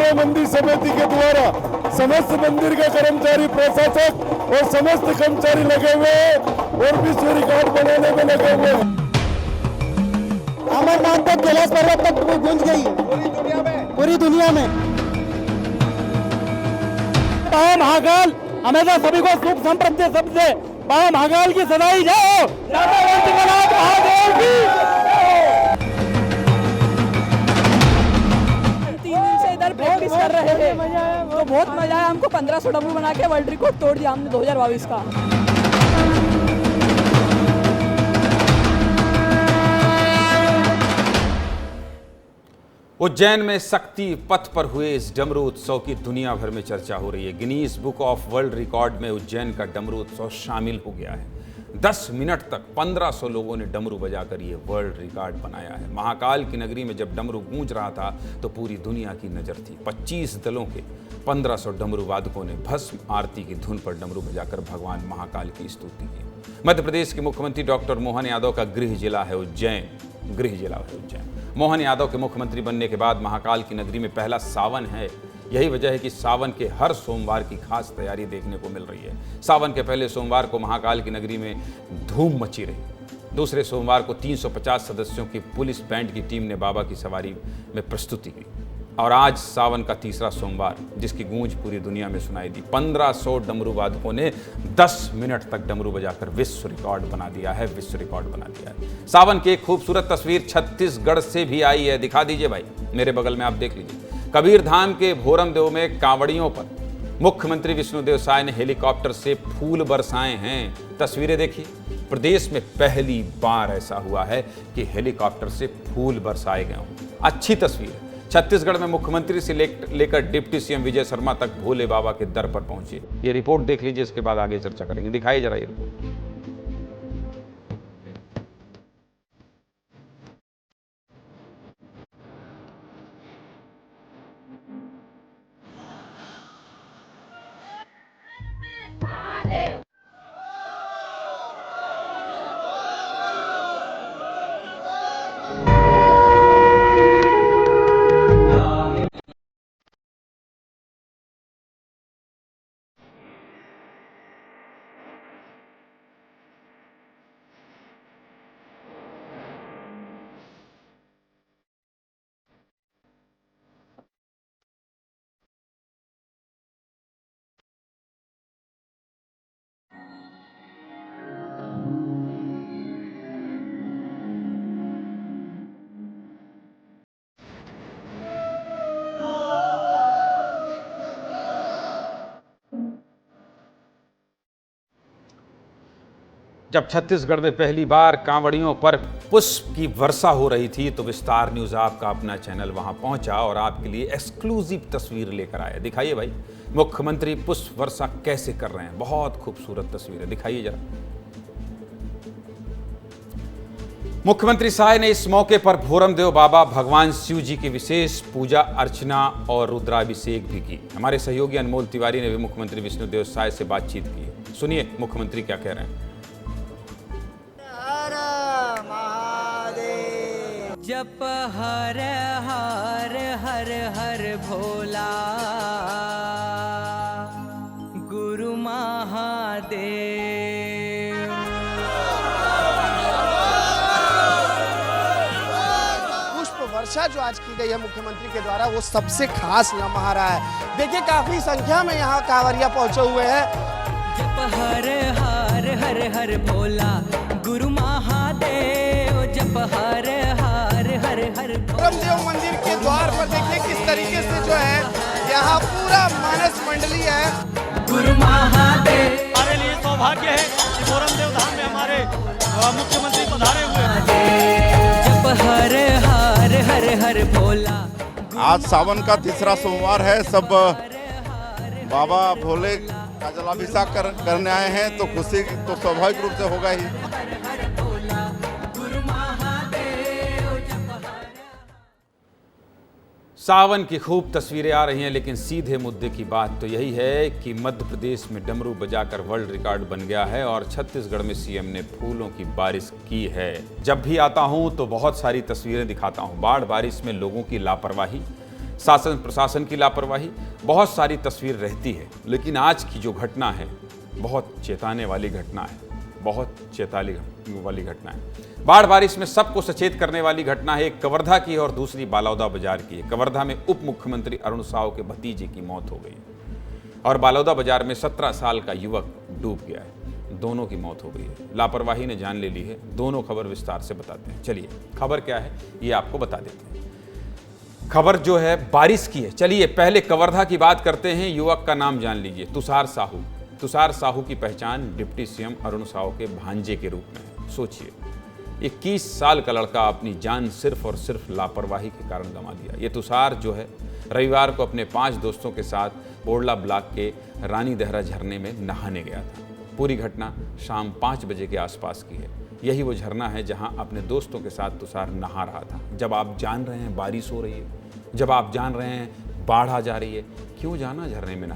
निर्णय मंदिर समिति के द्वारा समस्त मंदिर का कर्मचारी, प्रशासक और समस्त कर्मचारी लगे हुए हैं और विश्व रिकॉर्ड बनाने में लगे हुए हैं। अमरनाथ तक, कैलाश पर्वत तक गूंज गई पूरी दुनिया में। महाकाल हमेशा सभी को सुख समृद्धि सबसे महाकाल की सदाई जाओ। प्रैक्टिस कर रहे थे तो बहुत मजा आया हमको। 1500 डमरू बना के वर्ल्ड रिकॉर्ड तोड़ दिया हमने 2022 का। उज्जैन में शक्ति पथ पर हुए इस डमरू उत्सव की दुनिया भर में चर्चा हो रही है। Guinness book of world record में उज्जैन का डमरू उत्सव शामिल हो गया है। 10 मिनट तक 1500 लोगों ने डमरू बजाकर ये वर्ल्ड रिकॉर्ड बनाया है। महाकाल की नगरी में जब डमरू गूंज रहा था तो पूरी दुनिया की नज़र थी। 25 दलों के 1500 डमरू वादकों ने भस्म आरती की धुन पर डमरू बजाकर भगवान महाकाल की स्तुति की। मध्य प्रदेश के मुख्यमंत्री डॉक्टर मोहन यादव का गृह जिला है उज्जैन। मोहन यादव के मुख्यमंत्री बनने के बाद महाकाल की नगरी में पहला सावन है। यही वजह है कि सावन के हर सोमवार की खास तैयारी देखने को मिल रही है। सावन के पहले सोमवार को महाकाल की नगरी में धूम मची रही। दूसरे सोमवार को 350 सदस्यों की पुलिस बैंड की टीम ने बाबा की सवारी में प्रस्तुति की। और आज सावन का तीसरा सोमवार, जिसकी गूंज पूरी दुनिया में सुनाई दी। 1500 डमरू वादकों ने 10 मिनट तक डमरू बजाकर विश्व रिकॉर्ड बना दिया है। सावन की एक खूबसूरत तस्वीर छत्तीसगढ़ से भी आई है। दिखा दीजिए भाई, मेरे बगल में आप देख लीजिए। कबीरधाम के भोरमदेव में कांवड़ियों पर मुख्यमंत्री विष्णुदेव साय ने हेलीकॉप्टर से फूल बरसाए हैं। तस्वीरें देखिए। प्रदेश में पहली बार ऐसा हुआ है कि हेलीकॉप्टर से फूल बरसाए गए हों। अच्छी तस्वीर है। छत्तीसगढ़ में मुख्यमंत्री से लेकर डिप्टी सीएम विजय शर्मा तक भोले बाबा के दर पर पहुंचे। ये रिपोर्ट देख लीजिए, इसके बाद आगे चर्चा करेंगे। दिखाइए जरा ये रिपोर्ट। जब छत्तीसगढ़ में पहली बार कांवड़ियों पर पुष्प की वर्षा हो रही थी तो विस्तार न्यूज़ आपका अपना चैनल वहां पहुंचा और आपके लिए एक्सक्लूसिव तस्वीर लेकर आया। दिखाइए भाई, मुख्यमंत्री पुष्प वर्षा कैसे कर रहे हैं। बहुत खूबसूरत तस्वीर है, दिखाइए जरा। मुख्यमंत्री साय ने इस मौके पर भोरमदेव बाबा भगवान शिव जी की विशेष पूजा अर्चना और रुद्राभिषेक भी की। हमारे सहयोगी अनमोल तिवारी ने भी मुख्यमंत्री विष्णुदेव साय से बातचीत की। सुनिए मुख्यमंत्री क्या कह रहे हैं। जप हर हर हर हर भोला गुरु महादेव। पुष्प वर्षा जो आज की गई है मुख्यमंत्री के द्वारा, वो सबसे खास लम्हा रहा है। देखिए काफी संख्या में यहाँ कांवरिया पहुंचे हुए हैं। जप हर हर हर हर भोला गुरु महादेव। जप हर हर हर हर भोरमदेव मंदिर के द्वार पर देखिए किस तरीके से जो है यहाँ पूरा मानस मंडली है। गुरु महादेव। हमारे लिए सौभाग्य है कि भोरमदेव धाम में हमारे मुख्यमंत्री पधारे हुए हैं। जप हर हर हर हर भोला। आज सावन का तीसरा सोमवार है। सब बाबा भोले का जलाभिषेक करने आए हैं तो खुशी तो स्वाभाविक रूप से होगा ही। सावन की खूब तस्वीरें आ रही हैं, लेकिन सीधे मुद्दे की बात तो यही है कि मध्य प्रदेश में डमरू बजाकर वर्ल्ड रिकॉर्ड बन गया है और छत्तीसगढ़ में सीएम ने फूलों की बारिश की है। जब भी आता हूं तो बहुत सारी तस्वीरें दिखाता हूं। बाढ़ बारिश में लोगों की लापरवाही, शासन प्रशासन की लापरवाही, बहुत सारी तस्वीर रहती है, लेकिन आज की जो घटना है बहुत चेताने वाली घटना है, बहुत चेताने वाली घटना है। बाढ़ बारिश में सबको सचेत करने वाली घटना है। एक कवर्धा की और दूसरी बालौदा बाजार की है। कवर्धा में उप मुख्यमंत्री अरुण साव के भतीजे की मौत हो गई और बालौदा बाजार में 17 साल का युवक डूब गया है। दोनों की मौत हो गई है, लापरवाही ने जान ले ली है। दोनों खबर विस्तार से बताते हैं। चलिए खबर क्या है ये आपको बता देते हैं। खबर जो है बारिश की है। चलिए पहले कवर्धा की बात करते हैं। युवक का नाम जान लीजिए, तुषार साहू। तुषार साहू की पहचान डिप्टी सीएम अरुण साव के भांजे के रूप में है। सोचिए 21 साल का लड़का अपनी जान सिर्फ और सिर्फ लापरवाही के कारण गंवा दिया। ये तुषार जो है रविवार को अपने 5 दोस्तों के साथ बोड़ला ब्लॉक के रानी देहरा झरने में नहाने गया था। पूरी घटना शाम 5 बजे के आसपास की है। यही वो झरना है जहां अपने दोस्तों के साथ तुषार नहा रहा था। जब आप जान रहे हैं बारिश हो रही है, जब आप जान रहे हैं बाढ़ आ जा रही है, क्यों जाना झरने में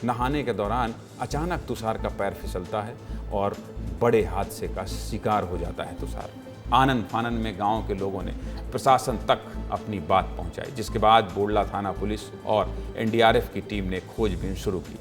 नहाने के दौरान अचानक तुषार का पैर फिसलता है और बड़े हादसे का शिकार हो जाता है तुषार। आनन फानन में गांव के लोगों ने प्रशासन तक अपनी बात पहुंचाई, जिसके बाद बोड़ला थाना पुलिस और एनडीआरएफ की टीम ने खोजबीन शुरू की।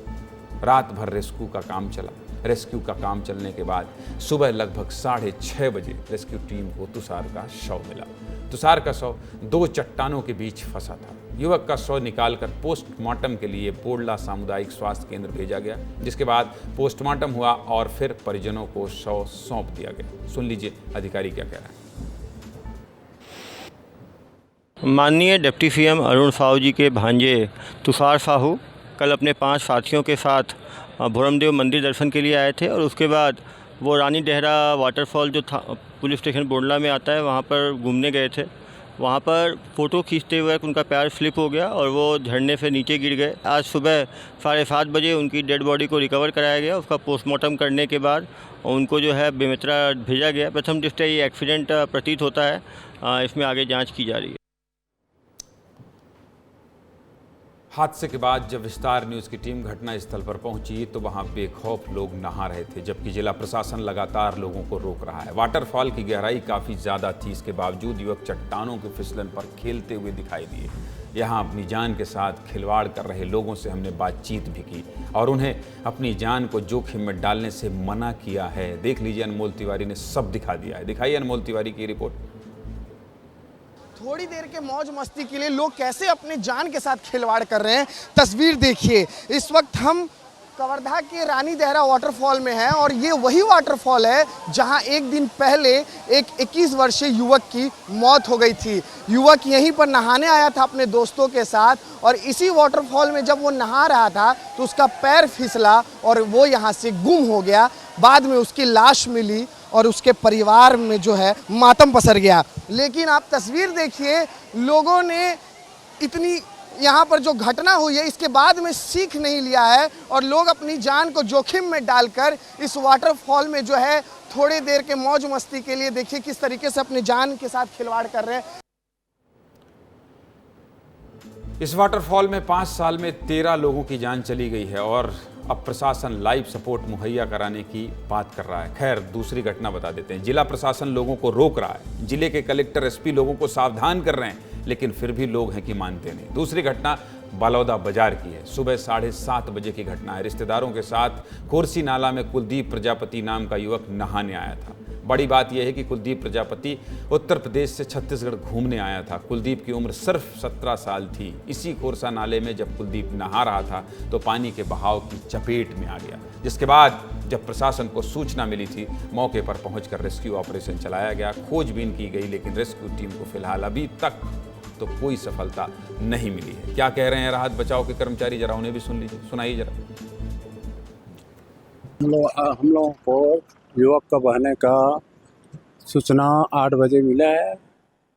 रात भर रेस्क्यू का काम चला। रेस्क्यू का काम चलने के बाद सुबह लगभग 6:30 बजे रेस्क्यू टीम को तुषार का शव मिला। तुषार का शव 2 चट्टानों के बीच फंसा था। युवक का शव निकालकर पोस्टमार्टम के लिए बोड़ला सामुदायिक स्वास्थ्य केंद्र भेजा गया, जिसके बाद पोस्टमार्टम हुआ और फिर परिजनों को शव सौंप दिया गया। सुन लीजिए अधिकारी क्या कह रहे हैं। माननीय डिप्टी सीएम अरुण साव जी के भांजे तुषार साहू कल अपने 5 साथियों के साथ भोरमदेव मंदिर दर्शन के लिए आए थे और उसके बाद वो रानी देहरा वाटरफॉल जो था पुलिस स्टेशन बोड़ला में आता है वहाँ पर घूमने गए थे। वहाँ पर फ़ोटो खींचते हुए उनका पैर स्लिप हो गया और वो झरने से नीचे गिर गए। आज सुबह 7:30 बजे उनकी डेड बॉडी को रिकवर कराया गया। उसका पोस्टमार्टम करने के बाद उनको जो है बेमेतरा भेजा गया। प्रथम दृष्टया ये एक्सीडेंट प्रतीत होता है, इसमें आगे जाँच की जा रही है। हादसे के बाद जब विस्तार न्यूज़ की टीम घटनास्थल पर पहुंची तो वहां बेखौफ लोग नहा रहे थे, जबकि जिला प्रशासन लगातार लोगों को रोक रहा है। वाटरफॉल की गहराई काफ़ी ज़्यादा थी, इसके बावजूद युवक चट्टानों के फिसलन पर खेलते हुए दिखाई दिए। यहाँ अपनी जान के साथ खिलवाड़ कर रहे लोगों से हमने बातचीत भी की और उन्हें अपनी जान को जोखिम में डालने से मना किया है। देख लीजिए, अनमोल तिवारी ने सब दिखा दिया है। दिखाइए अनमोल तिवारी की रिपोर्ट। थोड़ी देर के मौज मस्ती के लिए लोग कैसे अपने जान के साथ खिलवाड़ कर रहे हैं, तस्वीर देखिए। इस वक्त हम कवर्धा के रानी देहरा वाटरफॉल में हैं और ये वही वाटरफॉल है जहां एक दिन पहले एक 21 वर्षीय युवक की मौत हो गई थी। युवक यहीं पर नहाने आया था अपने दोस्तों के साथ और इसी वाटरफॉल में जब वो नहा रहा था तो उसका पैर फिसला और वो यहाँ से गुम हो गया। बाद में उसकी लाश मिली और उसके परिवार में जो है मातम पसर गया। लेकिन आप तस्वीर देखिए, लोगों ने इतनी यहाँ पर जो घटना हुई है इसके बाद में सीख नहीं लिया है और लोग अपनी जान को जोखिम में डालकर इस वाटरफॉल में जो है थोड़ी देर के मौज मस्ती के लिए देखिए किस तरीके से अपनी जान के साथ खिलवाड़ कर रहे हैं। इस वाटरफॉल में 5 साल में 13 लोगों की जान चली गई है और अब प्रशासन लाइव सपोर्ट मुहैया कराने की बात कर रहा है। खैर, दूसरी घटना बता देते हैं। जिला प्रशासन लोगों को रोक रहा है। जिले के कलेक्टर एसपी लोगों को सावधान कर रहे हैं, लेकिन फिर भी लोग हैं कि मानते नहीं। दूसरी घटना बालौदा बाजार की है। सुबह 7:30 बजे की घटना है। रिश्तेदारों के साथ कोरसी नाला में कुलदीप प्रजापति नाम का युवक नहाने आया था। बड़ी बात यह है कि कुलदीप प्रजापति उत्तर प्रदेश से छत्तीसगढ़ घूमने आया था। कुलदीप की उम्र सिर्फ 17 साल थी। इसी कोरसा नाले में जब कुलदीप नहा रहा था तो पानी के बहाव की चपेट में आ गया, जिसके बाद जब प्रशासन को सूचना मिली थी, मौके पर पहुंचकर रेस्क्यू ऑपरेशन चलाया गया, खोजबीन की गई, लेकिन रेस्क्यू टीम को फिलहाल अभी तक तो कोई सफलता नहीं मिली है। क्या कह रहे हैं राहत बचाव के कर्मचारी, जरा उन्हें भी सुन लीजिए, सुनाइए जरा। हम लोगों को युवक का बहने का सूचना 8 बजे मिला है।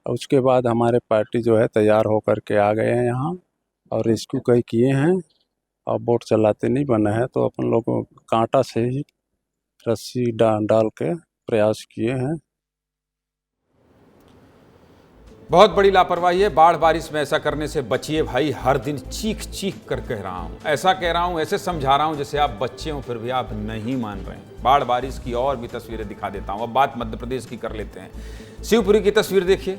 उसके बाद हमारे पार्टी जो है तैयार होकर के आ गए हैं यहाँ और रेस्क्यू कई किए हैं और बोट चलाते नहीं बना है तो अपन लोग कांटा से ही रस्सी डाल के प्रयास किए हैं। बहुत बड़ी लापरवाही है। बाढ़ बारिश में ऐसा करने से बचिए भाई। हर दिन चीख चीख कर कह रहा हूँ, ऐसा कह रहा हूँ, ऐसे समझा रहा हूँ जैसे आप बच्चे हो, फिर भी आप नहीं मान रहे हैं। बाढ़ बारिश की और भी तस्वीरें दिखा देता हूँ। अब बात मध्य प्रदेश की कर लेते हैं। शिवपुरी की तस्वीर देखिए,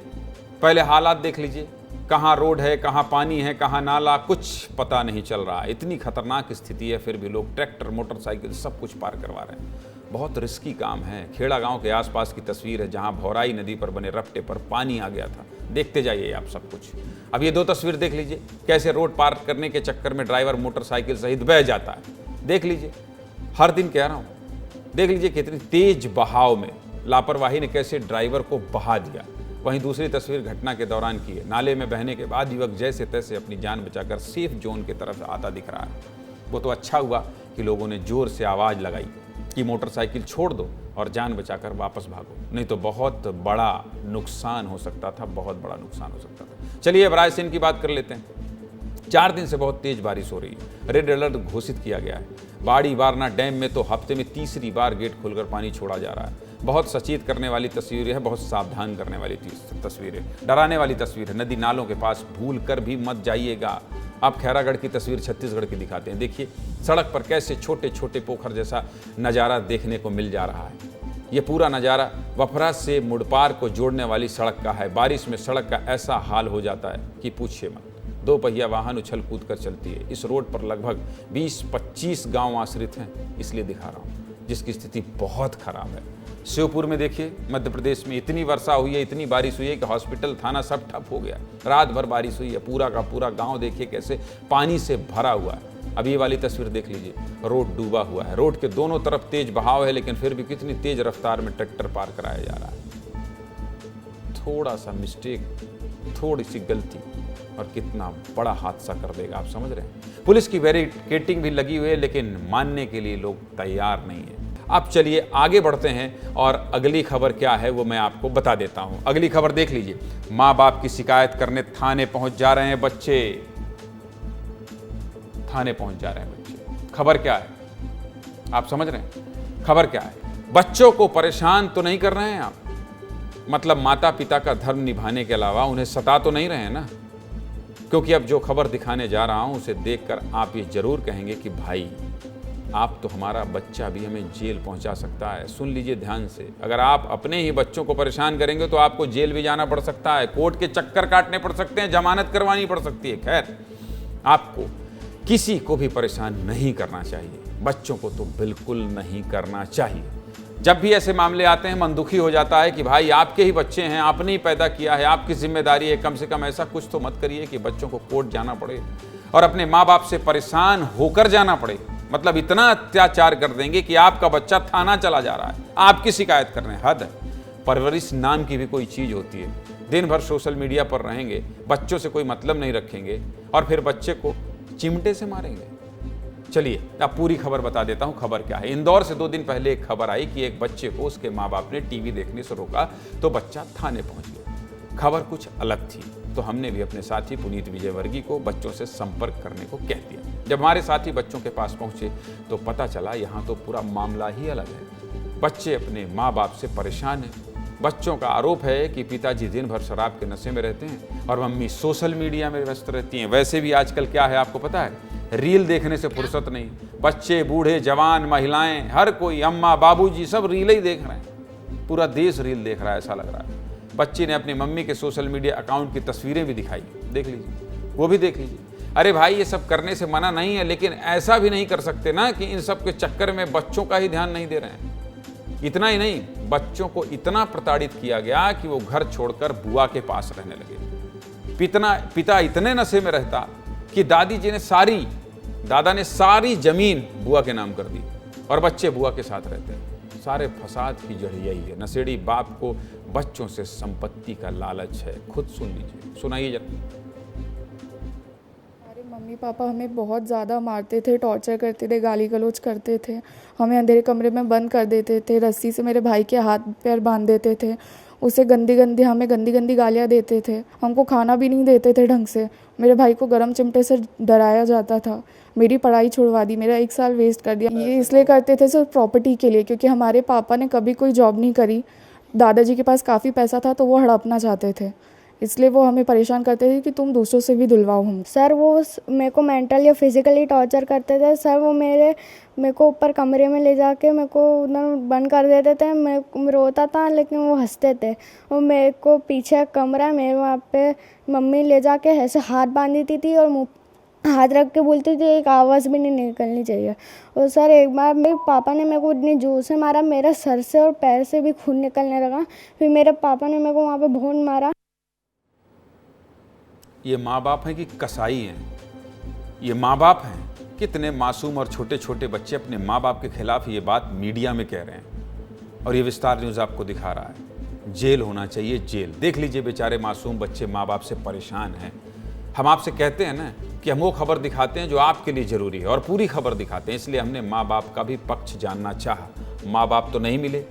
पहले हालात देख लीजिए। कहाँ रोड है, कहाँ पानी है, कहाँ नाला, कुछ पता नहीं चल रहा। इतनी खतरनाक स्थिति है, फिर भी लोग ट्रैक्टर, मोटरसाइकिल सब कुछ पार करवा रहे हैं। बहुत रिस्की काम है। खेड़ा गांव के आसपास की तस्वीर है, जहां भौराई नदी पर बने रफ्टे पर पानी आ गया था। देखते जाइए आप सब कुछ। अब ये 2 तस्वीर देख लीजिए, कैसे रोड पार करने के चक्कर में ड्राइवर मोटरसाइकिल सहित बह जाता है। देख लीजिए, हर दिन कह रहा हूँ, देख लीजिए कितनी तेज बहाव में लापरवाही ने कैसे ड्राइवर को बहा दिया। वहीं दूसरी तस्वीर घटना के दौरान की है। नाले में बहने के बाद युवक जैसे तैसे अपनी जान बचाकर सेफ जोन की तरफ आता दिख रहा है। वो तो अच्छा हुआ कि लोगों ने जोर से आवाज़ लगाई कि मोटरसाइकिल छोड़ दो और जान बचाकर वापस भागो, नहीं तो बहुत बड़ा नुकसान हो सकता था, बहुत बड़ा नुकसान हो सकता था। चलिए अब रायसेन की बात कर लेते हैं। 4 दिन से बहुत तेज बारिश हो रही है। रेड अलर्ट घोषित किया गया है। बाड़ी वारना डैम में तो हफ्ते में तीसरी बार गेट खोलकर पानी छोड़ा जा रहा है। बहुत सचेत करने वाली तस्वीरें हैं, बहुत सावधान करने वाली तस्वीरें, डराने वाली तस्वीर है। नदी नालों के पास भूल कर भी मत जाइएगा। आप खैरागढ़ की तस्वीर छत्तीसगढ़ की दिखाते हैं। देखिए सड़क पर कैसे छोटे छोटे पोखर जैसा नज़ारा देखने को मिल जा रहा है। ये पूरा नज़ारा वफरा से मुड़पार को जोड़ने वाली सड़क का है। बारिश में सड़क का ऐसा हाल हो जाता है कि पूछिए मत। 2 पहिया वाहन उछल कूद कर चलती है। इस रोड पर लगभग 20-25 गांव आश्रित हैं, इसलिए दिखा रहा हूँ, जिसकी स्थिति बहुत खराब है। शिवपुर में देखिए, मध्य प्रदेश में इतनी वर्षा हुई है, इतनी बारिश हुई है कि हॉस्पिटल, थाना सब ठप हो गया। रात भर बारिश हुई है। पूरा का पूरा गांव देखिए कैसे पानी से भरा हुआ है। अब ये वाली तस्वीर देख लीजिए, रोड डूबा हुआ है। रोड के दोनों तरफ तेज बहाव है, लेकिन फिर भी कितनी तेज रफ्तार में ट्रैक्टर पार कराया जा रहा है। थोड़ा सा मिस्टेक, थोड़ी सी गलती और कितना बड़ा हादसा कर देगा, आप समझ रहे हैं। पुलिस की बैरिकेडिंग भी लगी हुई है, लेकिन मानने के लिए लोग तैयार नहीं है। अब चलिए आगे बढ़ते हैं और अगली खबर क्या है वो मैं आपको बता देता हूं। अगली खबर देख लीजिए। माँ बाप की शिकायत करने थाने पहुंच जा रहे हैं बच्चे। थाने पहुंच जा रहे हैं बच्चे। खबर क्या है आप समझ रहे हैं? खबर क्या है? बच्चों को परेशान तो नहीं कर रहे हैं आप, मतलब माता पिता का धर्म निभाने के अलावा उन्हें सता तो नहीं रहे हैं ना? क्योंकि अब जो खबर दिखाने जा रहा हूं उसे देखकर आप ये जरूर कहेंगे कि भाई आप तो हमारा बच्चा भी हमें जेल पहुंचा सकता है। सुन लीजिए ध्यान से, अगर आप अपने ही बच्चों को परेशान करेंगे तो आपको जेल भी जाना पड़ सकता है, कोर्ट के चक्कर काटने पड़ सकते हैं, जमानत करवानी पड़ सकती है। खैर, आपको किसी को भी परेशान नहीं करना चाहिए, बच्चों को तो बिल्कुल नहीं करना चाहिए। जब भी ऐसे मामले आते हैं मन दुखी हो जाता है कि भाई आपके ही बच्चे हैं, आपने ही पैदा किया है, आपकी जिम्मेदारी है, कम से कम ऐसा कुछ तो मत करिए कि बच्चों को कोर्ट जाना पड़े और अपने माँ बाप से परेशान होकर जाना पड़े। मतलब इतना अत्याचार कर देंगे कि आपका बच्चा थाना चला जा रहा है, आपकी शिकायत कर रहे हैं। हद है। परवरिश नाम की भी कोई चीज़ होती है। दिन भर सोशल मीडिया पर रहेंगे, बच्चों से कोई मतलब नहीं रखेंगे और फिर बच्चे को चिमटे से मारेंगे। चलिए अब पूरी खबर बता देता हूँ। खबर क्या है? इंदौर से 2 दिन पहले एक खबर आई कि एक बच्चे को उसके माँ बाप ने टीवी देखने से रोका तो बच्चा थाने पहुँच गया। खबर कुछ अलग थी, तो हमने भी अपने साथी पुनीत विजयवर्गीय को बच्चों से संपर्क करने को कह दिया। जब हमारे साथी बच्चों के पास पहुंचे तो पता चला यहाँ तो पूरा मामला ही अलग है। बच्चे अपने माँ बाप से परेशान हैं। बच्चों का आरोप है कि पिताजी दिन भर शराब के नशे में रहते हैं और मम्मी सोशल मीडिया में व्यस्त रहती हैं। वैसे भी आजकल क्या है आपको पता है, रील देखने से फुर्सत नहीं। बच्चे, बूढ़े, जवान, महिलाएं, हर कोई, अम्मा, बाबूजी, सब रील ही देख रहे हैं। पूरा देश रील देख रहा है ऐसा लग रहा है। बच्चे ने अपनी मम्मी के सोशल मीडिया अकाउंट की तस्वीरें भी दिखाई, देख लीजिए, वो भी देख लीजिए। अरे भाई ये सब करने से मना नहीं है, लेकिन ऐसा भी नहीं कर सकते ना कि इन सब के चक्कर में बच्चों का ही ध्यान नहीं दे रहे हैं। इतना ही नहीं, बच्चों को इतना प्रताड़ित किया गया कि वो घर छोड़कर बुआ के पास रहने लगे। पिता इतने नशे में रहता कि दादा ने सारी जमीन बुआ के नाम कर दी और बच्चे बुआ के साथ रहते हैं। सारे फसाद की जड़ यही है। नशेड़ी बाप को बच्चों से संपत्ति का लालच है। खुद सुन लीजिए, सुनाइए जरा। हमारे मम्मी पापा हमें बहुत ज़्यादा मारते थे, टॉर्चर करते थे, गाली गलौज करते थे, हमें अंधेरे कमरे में बंद कर देते थे, रस्सी से मेरे भाई के हाथ पैर बांध देते थे, उसे हमें गंदी गंदी गालियाँ देते थे, हमको खाना भी नहीं देते थे ढंग से, मेरे भाई को गर्म चिमटे से डराया जाता था, मेरी पढ़ाई छुड़वा दी, मेरा 1 साल वेस्ट कर दिया। ये इसलिए करते थे सिर्फ प्रॉपर्टी के लिए, क्योंकि हमारे पापा ने कभी कोई जॉब नहीं करी, दादाजी के पास काफ़ी पैसा था तो वो हड़पना चाहते थे, इसलिए वो हमें परेशान करते थे कि तुम दूसरों से भी धुलवाओ हम। सर वो मेरे को मेंटल या फिजिकली टॉर्चर करते थे सर। वो मेरे को ऊपर कमरे में ले जाके मेरे को उधर बंद कर देते थे। मैं रोता था लेकिन वो हंसते थे। और मेरे को पीछे कमरा है मेरे, वहाँ पे मम्मी ले जाके ऐसे हाथ बांध देती थी और मुँह हाथ रख के बोलती थी एक आवाज़ भी नहीं निकलनी चाहिए। और सर एक बार मेरे पापा ने मेरे को इतनी जोर से मारा, मेरे सर से और पैर से भी खून निकलने लगा। फिर मेरे पापा ने मेरे को वहाँ पे बहुत मारा। ये माँ बाप हैं कि कसाई हैं? ये माँ बाप हैं? कितने मासूम और छोटे छोटे बच्चे अपने माँ बाप के खिलाफ ये बात मीडिया में कह रहे हैं और ये विस्तार न्यूज़ आपको दिखा रहा है। जेल होना चाहिए, जेल। देख लीजिए बेचारे मासूम बच्चे माँ बाप से परेशान हैं। हम आपसे कहते हैं ना कि हम वो खबर दिखाते हैं जो आपके लिए ज़रूरी है और पूरी खबर दिखाते हैं, इसलिए हमने माँ बाप का भी पक्ष जानना चाहा। माँ बाप तो नहीं मिले,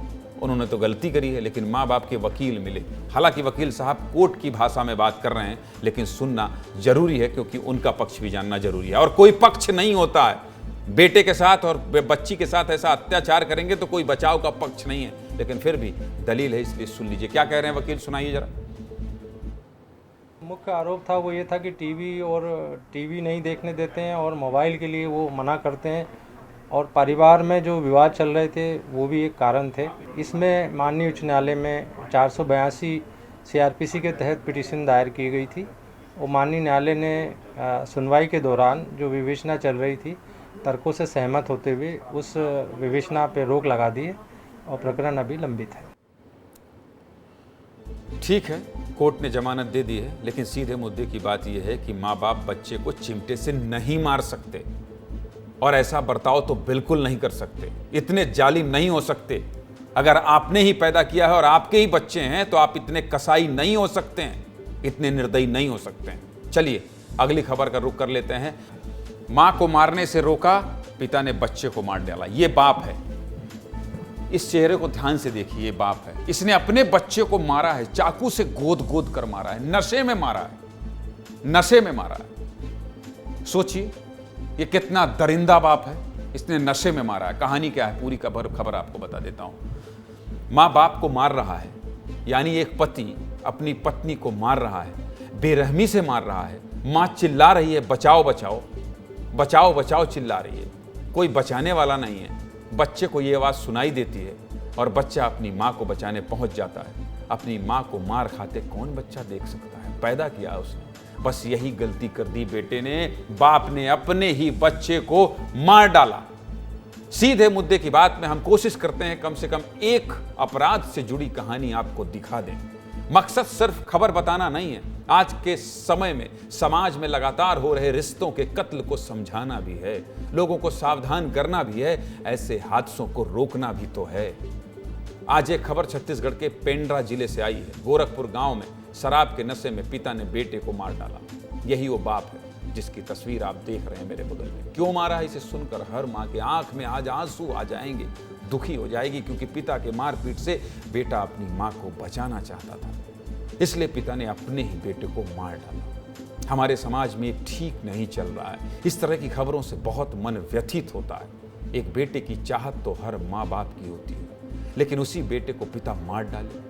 उन्होंने तो गलती करी है, लेकिन माँ बाप के वकील मिले। हालांकि वकील साहब कोर्ट की भाषा में बात कर रहे हैं, लेकिन सुनना जरूरी है क्योंकि उनका पक्ष भी जानना जरूरी है। और कोई पक्ष नहीं होता है। बेटे के साथ और बच्ची के साथ ऐसा अत्याचार करेंगे तो कोई बचाव का पक्ष नहीं है, लेकिन फिर भी दलील है, इसलिए सुन लीजिए क्या कह रहे हैं वकील, सुनाइए जरा। मुख्य आरोप था वो ये था कि टीवी नहीं देखने देते हैं और मोबाइल के लिए वो मना करते हैं और परिवार में जो विवाद चल रहे थे वो भी एक कारण थे। इसमें माननीय उच्च न्यायालय में 482 CRPC के तहत पिटीशन दायर की गई थी और माननीय न्यायालय ने सुनवाई के दौरान जो विवेचना चल रही थी तर्कों से सहमत होते हुए उस विवेचना पर रोक लगा दी है और प्रकरण अभी लंबित है। ठीक है, कोर्ट ने जमानत दे दी है, लेकिन सीधे मुद्दे की बात यह है कि माँ बाप बच्चे को चिमटे से नहीं मार सकते और ऐसा बर्ताव तो बिल्कुल नहीं कर सकते। इतने जालिम नहीं हो सकते। अगर आपने ही पैदा किया है और आपके ही बच्चे हैं तो आप इतने कसाई नहीं हो सकते हैं, इतने निर्दयी नहीं हो सकते हैं। चलिए अगली खबर का रुख कर लेते हैं। माँ को मारने से रोका, पिता ने बच्चे को मार डाला। ये बाप है। इस चेहरे को ध्यान से देखिए, ये बाप है। इसने अपने बच्चे को मारा है, चाकू से गोद गोद कर मारा है, नशे में मारा है, नशे में मारा है। सोचिए ये कितना दरिंदा बाप है, इसने नशे में मारा है। कहानी क्या है, पूरी खबर आपको बता देता हूं। माँ बाप को मार रहा है, यानी एक पति अपनी पत्नी को मार रहा है, बेरहमी से मार रहा है। माँ चिल्ला रही है बचाओ बचाओ बचाओ बचाओ चिल्ला रही है, कोई बचाने वाला नहीं है। बच्चे को ये आवाज़ सुनाई देती है और बच्चा अपनी माँ को बचाने पहुंच जाता है। अपनी माँ को मार खाते कौन बच्चा देख सकता है? पैदा किया उसने, बस यही गलती कर दी बेटे ने। बाप ने अपने ही बच्चे को मार डाला। सीधे मुद्दे की बात में हम कोशिश करते हैं कम से कम एक अपराध से जुड़ी कहानी आपको दिखा दें। मकसद सिर्फ खबर बताना नहीं है, आज के समय में समाज में लगातार हो रहे रिश्तों के कत्ल को समझाना भी है, लोगों को सावधान करना भी है, ऐसे हादसों को रोकना भी तो है। आज एक खबर छत्तीसगढ़ के पेंड्रा जिले से आई है। गोरखपुर गांव में शराब के नशे में पिता ने बेटे को मार डाला। यही वो बाप है जिसकी तस्वीर आप देख रहे हैं मेरे बगल में। क्यों मारा है, इसे सुनकर हर माँ के आंख में आज आंसू आ जाएंगे, दुखी हो जाएगी, क्योंकि पिता के मारपीट से बेटा अपनी माँ को बचाना चाहता था, इसलिए पिता ने अपने ही बेटे को मार डाला। हमारे समाज में ठीक नहीं चल रहा है। इस तरह की खबरों से बहुत मन व्यथित होता है। एक बेटे की चाहत तो हर माँ बाप की होती है, लेकिन उसी बेटे को पिता मार डाले,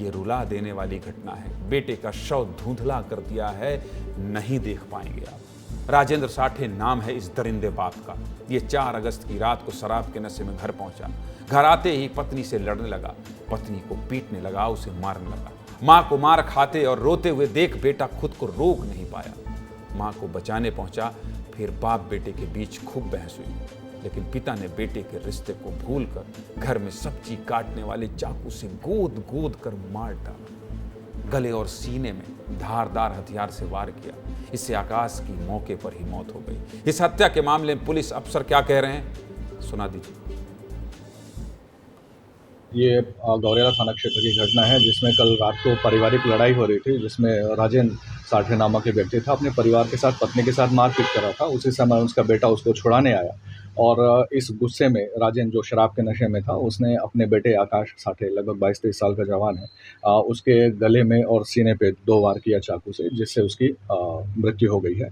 ये रुला देने वाली घटना है। बेटे का शव धुंधला कर दिया है, नहीं देख पाएंगे आप। राजेंद्र साठे नाम है इस दरिंदे बाप का। ये 4 अगस्त की रात को शराब के नशे में घर पहुंचा। घर आते ही पत्नी से लड़ने लगा, पत्नी को पीटने लगा, उसे मारने लगा। माँ को मार खाते और रोते हुए देख बेटा खुद को रोक नहीं पाया। माँ को बचाने पहुंचा, फिर बाप बेटे के बीच खूब बहस हुई, लेकिन पिता ने बेटे के रिश्ते को भूलकर घर में सब्जी काटने वाले चाकू से गोद गोद कर मार डाला। गले और सीने में धारदार हथियार से वार किया। इससे आकाश की मौके पर ही मौत हो गई। इस हत्या के मामले में पुलिस अफसर क्या कह रहे हैं, सुना दीजिए। ये गौरेला थाना क्षेत्र की घटना है, जिसमें कल रात को पारिवारिक लड़ाई हो रही थी, जिसमें राजेंद्र साठे नामक एक व्यक्ति था, अपने परिवार के साथ पत्नी के साथ मारपीट कर रहा था। उसी समय उसका बेटा उसको छुड़ाने आया और इस गुस्से में राजेंद्र, जो शराब के नशे में था, उसने अपने बेटे आकाश साठे, लगभग 22-23 साल का जवान है, उसके गले में और सीने पे 2 वार किया चाकू से, जिससे उसकी मृत्यु हो गई है।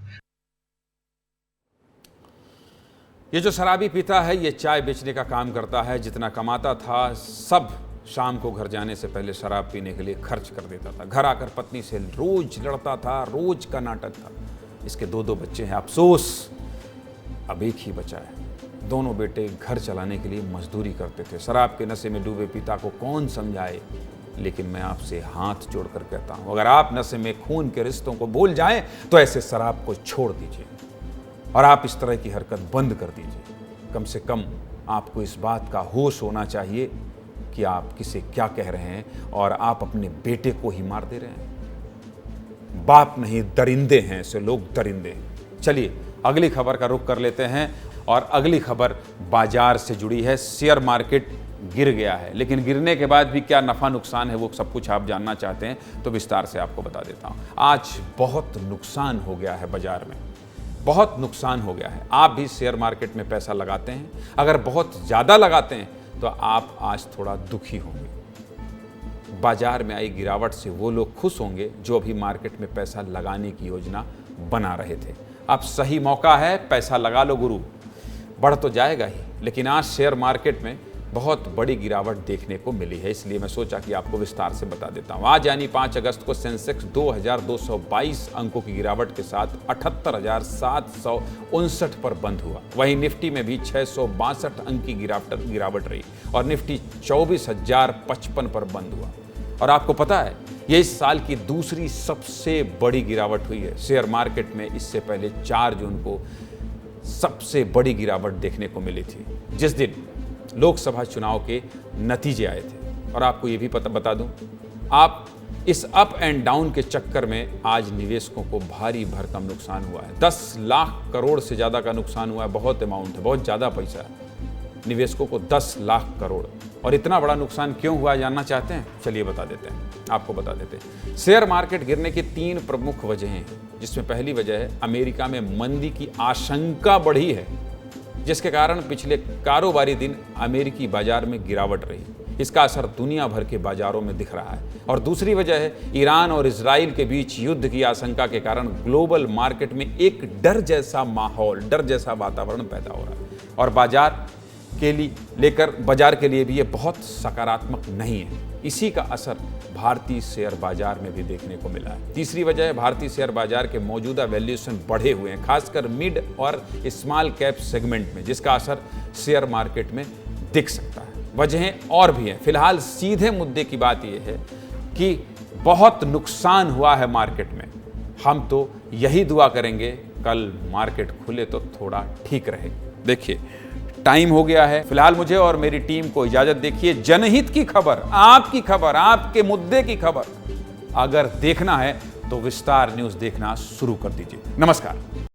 ये जो शराबी पिता है, ये चाय बेचने का काम करता है। जितना कमाता था सब शाम को घर जाने से पहले शराब पीने के लिए खर्च कर देता था। घर आकर पत्नी से रोज लड़ता था, रोज का नाटक था। इसके 2 बच्चे हैं। अफसोस अब एक ही बचा है। दोनों बेटे घर चलाने के लिए मजदूरी करते थे। शराब के नशे में डूबे पिता को कौन समझाए, लेकिन मैं आपसे हाथ जोड़कर कहता हूं, अगर आप नशे में खून के रिश्तों को भूल जाएं तो ऐसे शराब को छोड़ दीजिए और आप इस तरह की हरकत बंद कर दीजिए। कम से कम आपको इस बात का होश होना चाहिए कि आप किसे क्या कह रहे हैं और आप अपने बेटे को ही मार दे रहे हैं। बाप नहीं, दरिंदे हैं ऐसे लोग, दरिंदे। चलिए अगली खबर का रुख कर लेते हैं और अगली खबर बाजार से जुड़ी है। शेयर मार्केट गिर गया है, लेकिन गिरने के बाद भी क्या नफ़ा नुकसान है वो सब कुछ आप जानना चाहते हैं तो विस्तार से आपको बता देता हूँ। आज बहुत नुकसान हो गया है बाजार में, बहुत नुकसान हो गया है। आप भी शेयर मार्केट में पैसा लगाते हैं? अगर बहुत ज़्यादा लगाते हैं तो आप आज थोड़ा दुखी होंगे। बाजार में आई गिरावट से वो लोग खुश होंगे जो अभी मार्केट में पैसा लगाने की योजना बना रहे थे। अब सही मौका है, पैसा लगा लो गुरु, बढ़ तो जाएगा ही। लेकिन आज शेयर मार्केट में बहुत बड़ी गिरावट देखने को मिली है, इसलिए मैं सोचा कि आपको विस्तार से बता देता हूं। आज यानी 5 अगस्त को सेंसेक्स 2222 अंकों की गिरावट के साथ 78,759 पर बंद हुआ। वहीं निफ्टी में भी 662 अंक की गिरावट रही और निफ्टी 24,055 पर बंद हुआ। और आपको पता है ये इस साल की दूसरी सबसे बड़ी गिरावट हुई है शेयर मार्केट में। इससे पहले 4 जून को सबसे बड़ी गिरावट देखने को मिली थी, जिस दिन लोकसभा चुनाव के नतीजे आए थे। और आपको ये भी बता दूं, आप इस अप एंड डाउन के चक्कर में आज निवेशकों को भारी भरकम नुकसान हुआ है। 10 लाख करोड़ से ज़्यादा का नुकसान हुआ है। बहुत अमाउंट है, बहुत ज़्यादा पैसा है। निवेशकों को 10 लाख करोड़। और इतना बड़ा नुकसान क्यों हुआ जानना चाहते हैं? चलिए बता देते हैं, आपको बता देते हैं। शेयर मार्केट गिरने की 3 प्रमुख वजहें हैं, जिसमें पहली वजह है अमेरिका में मंदी की आशंका बढ़ी है, जिसके कारण पिछले कारोबारी दिन अमेरिकी बाजार में गिरावट रही। इसका असर दुनिया भर के बाजारों में दिख रहा है। और दूसरी वजह है ईरान और इजराइल के बीच युद्ध की आशंका के कारण ग्लोबल मार्केट में एक डर जैसा माहौल, डर जैसा वातावरण पैदा हो रहा है। और बाजार के लिए भी ये बहुत सकारात्मक नहीं है। इसी का असर भारतीय शेयर बाजार में भी देखने को मिला है। तीसरी वजह है भारतीय शेयर बाजार के मौजूदा वैल्यूएशन बढ़े हुए हैं, खासकर मिड और स्मॉल कैप सेगमेंट में, जिसका असर शेयर मार्केट में दिख सकता है। वजहें और भी हैं। फिलहाल सीधे मुद्दे की बात यह है कि बहुत नुकसान हुआ है मार्केट में। हम तो यही दुआ करेंगे कल मार्केट खुले तो थोड़ा ठीक रहे। देखिए टाइम हो गया है, फिलहाल मुझे और मेरी टीम को इजाजत देखिए। जनहित की खबर, आपकी खबर, आपके मुद्दे की खबर अगर देखना है तो विस्तार न्यूज़ देखना शुरू कर दीजिए। नमस्कार।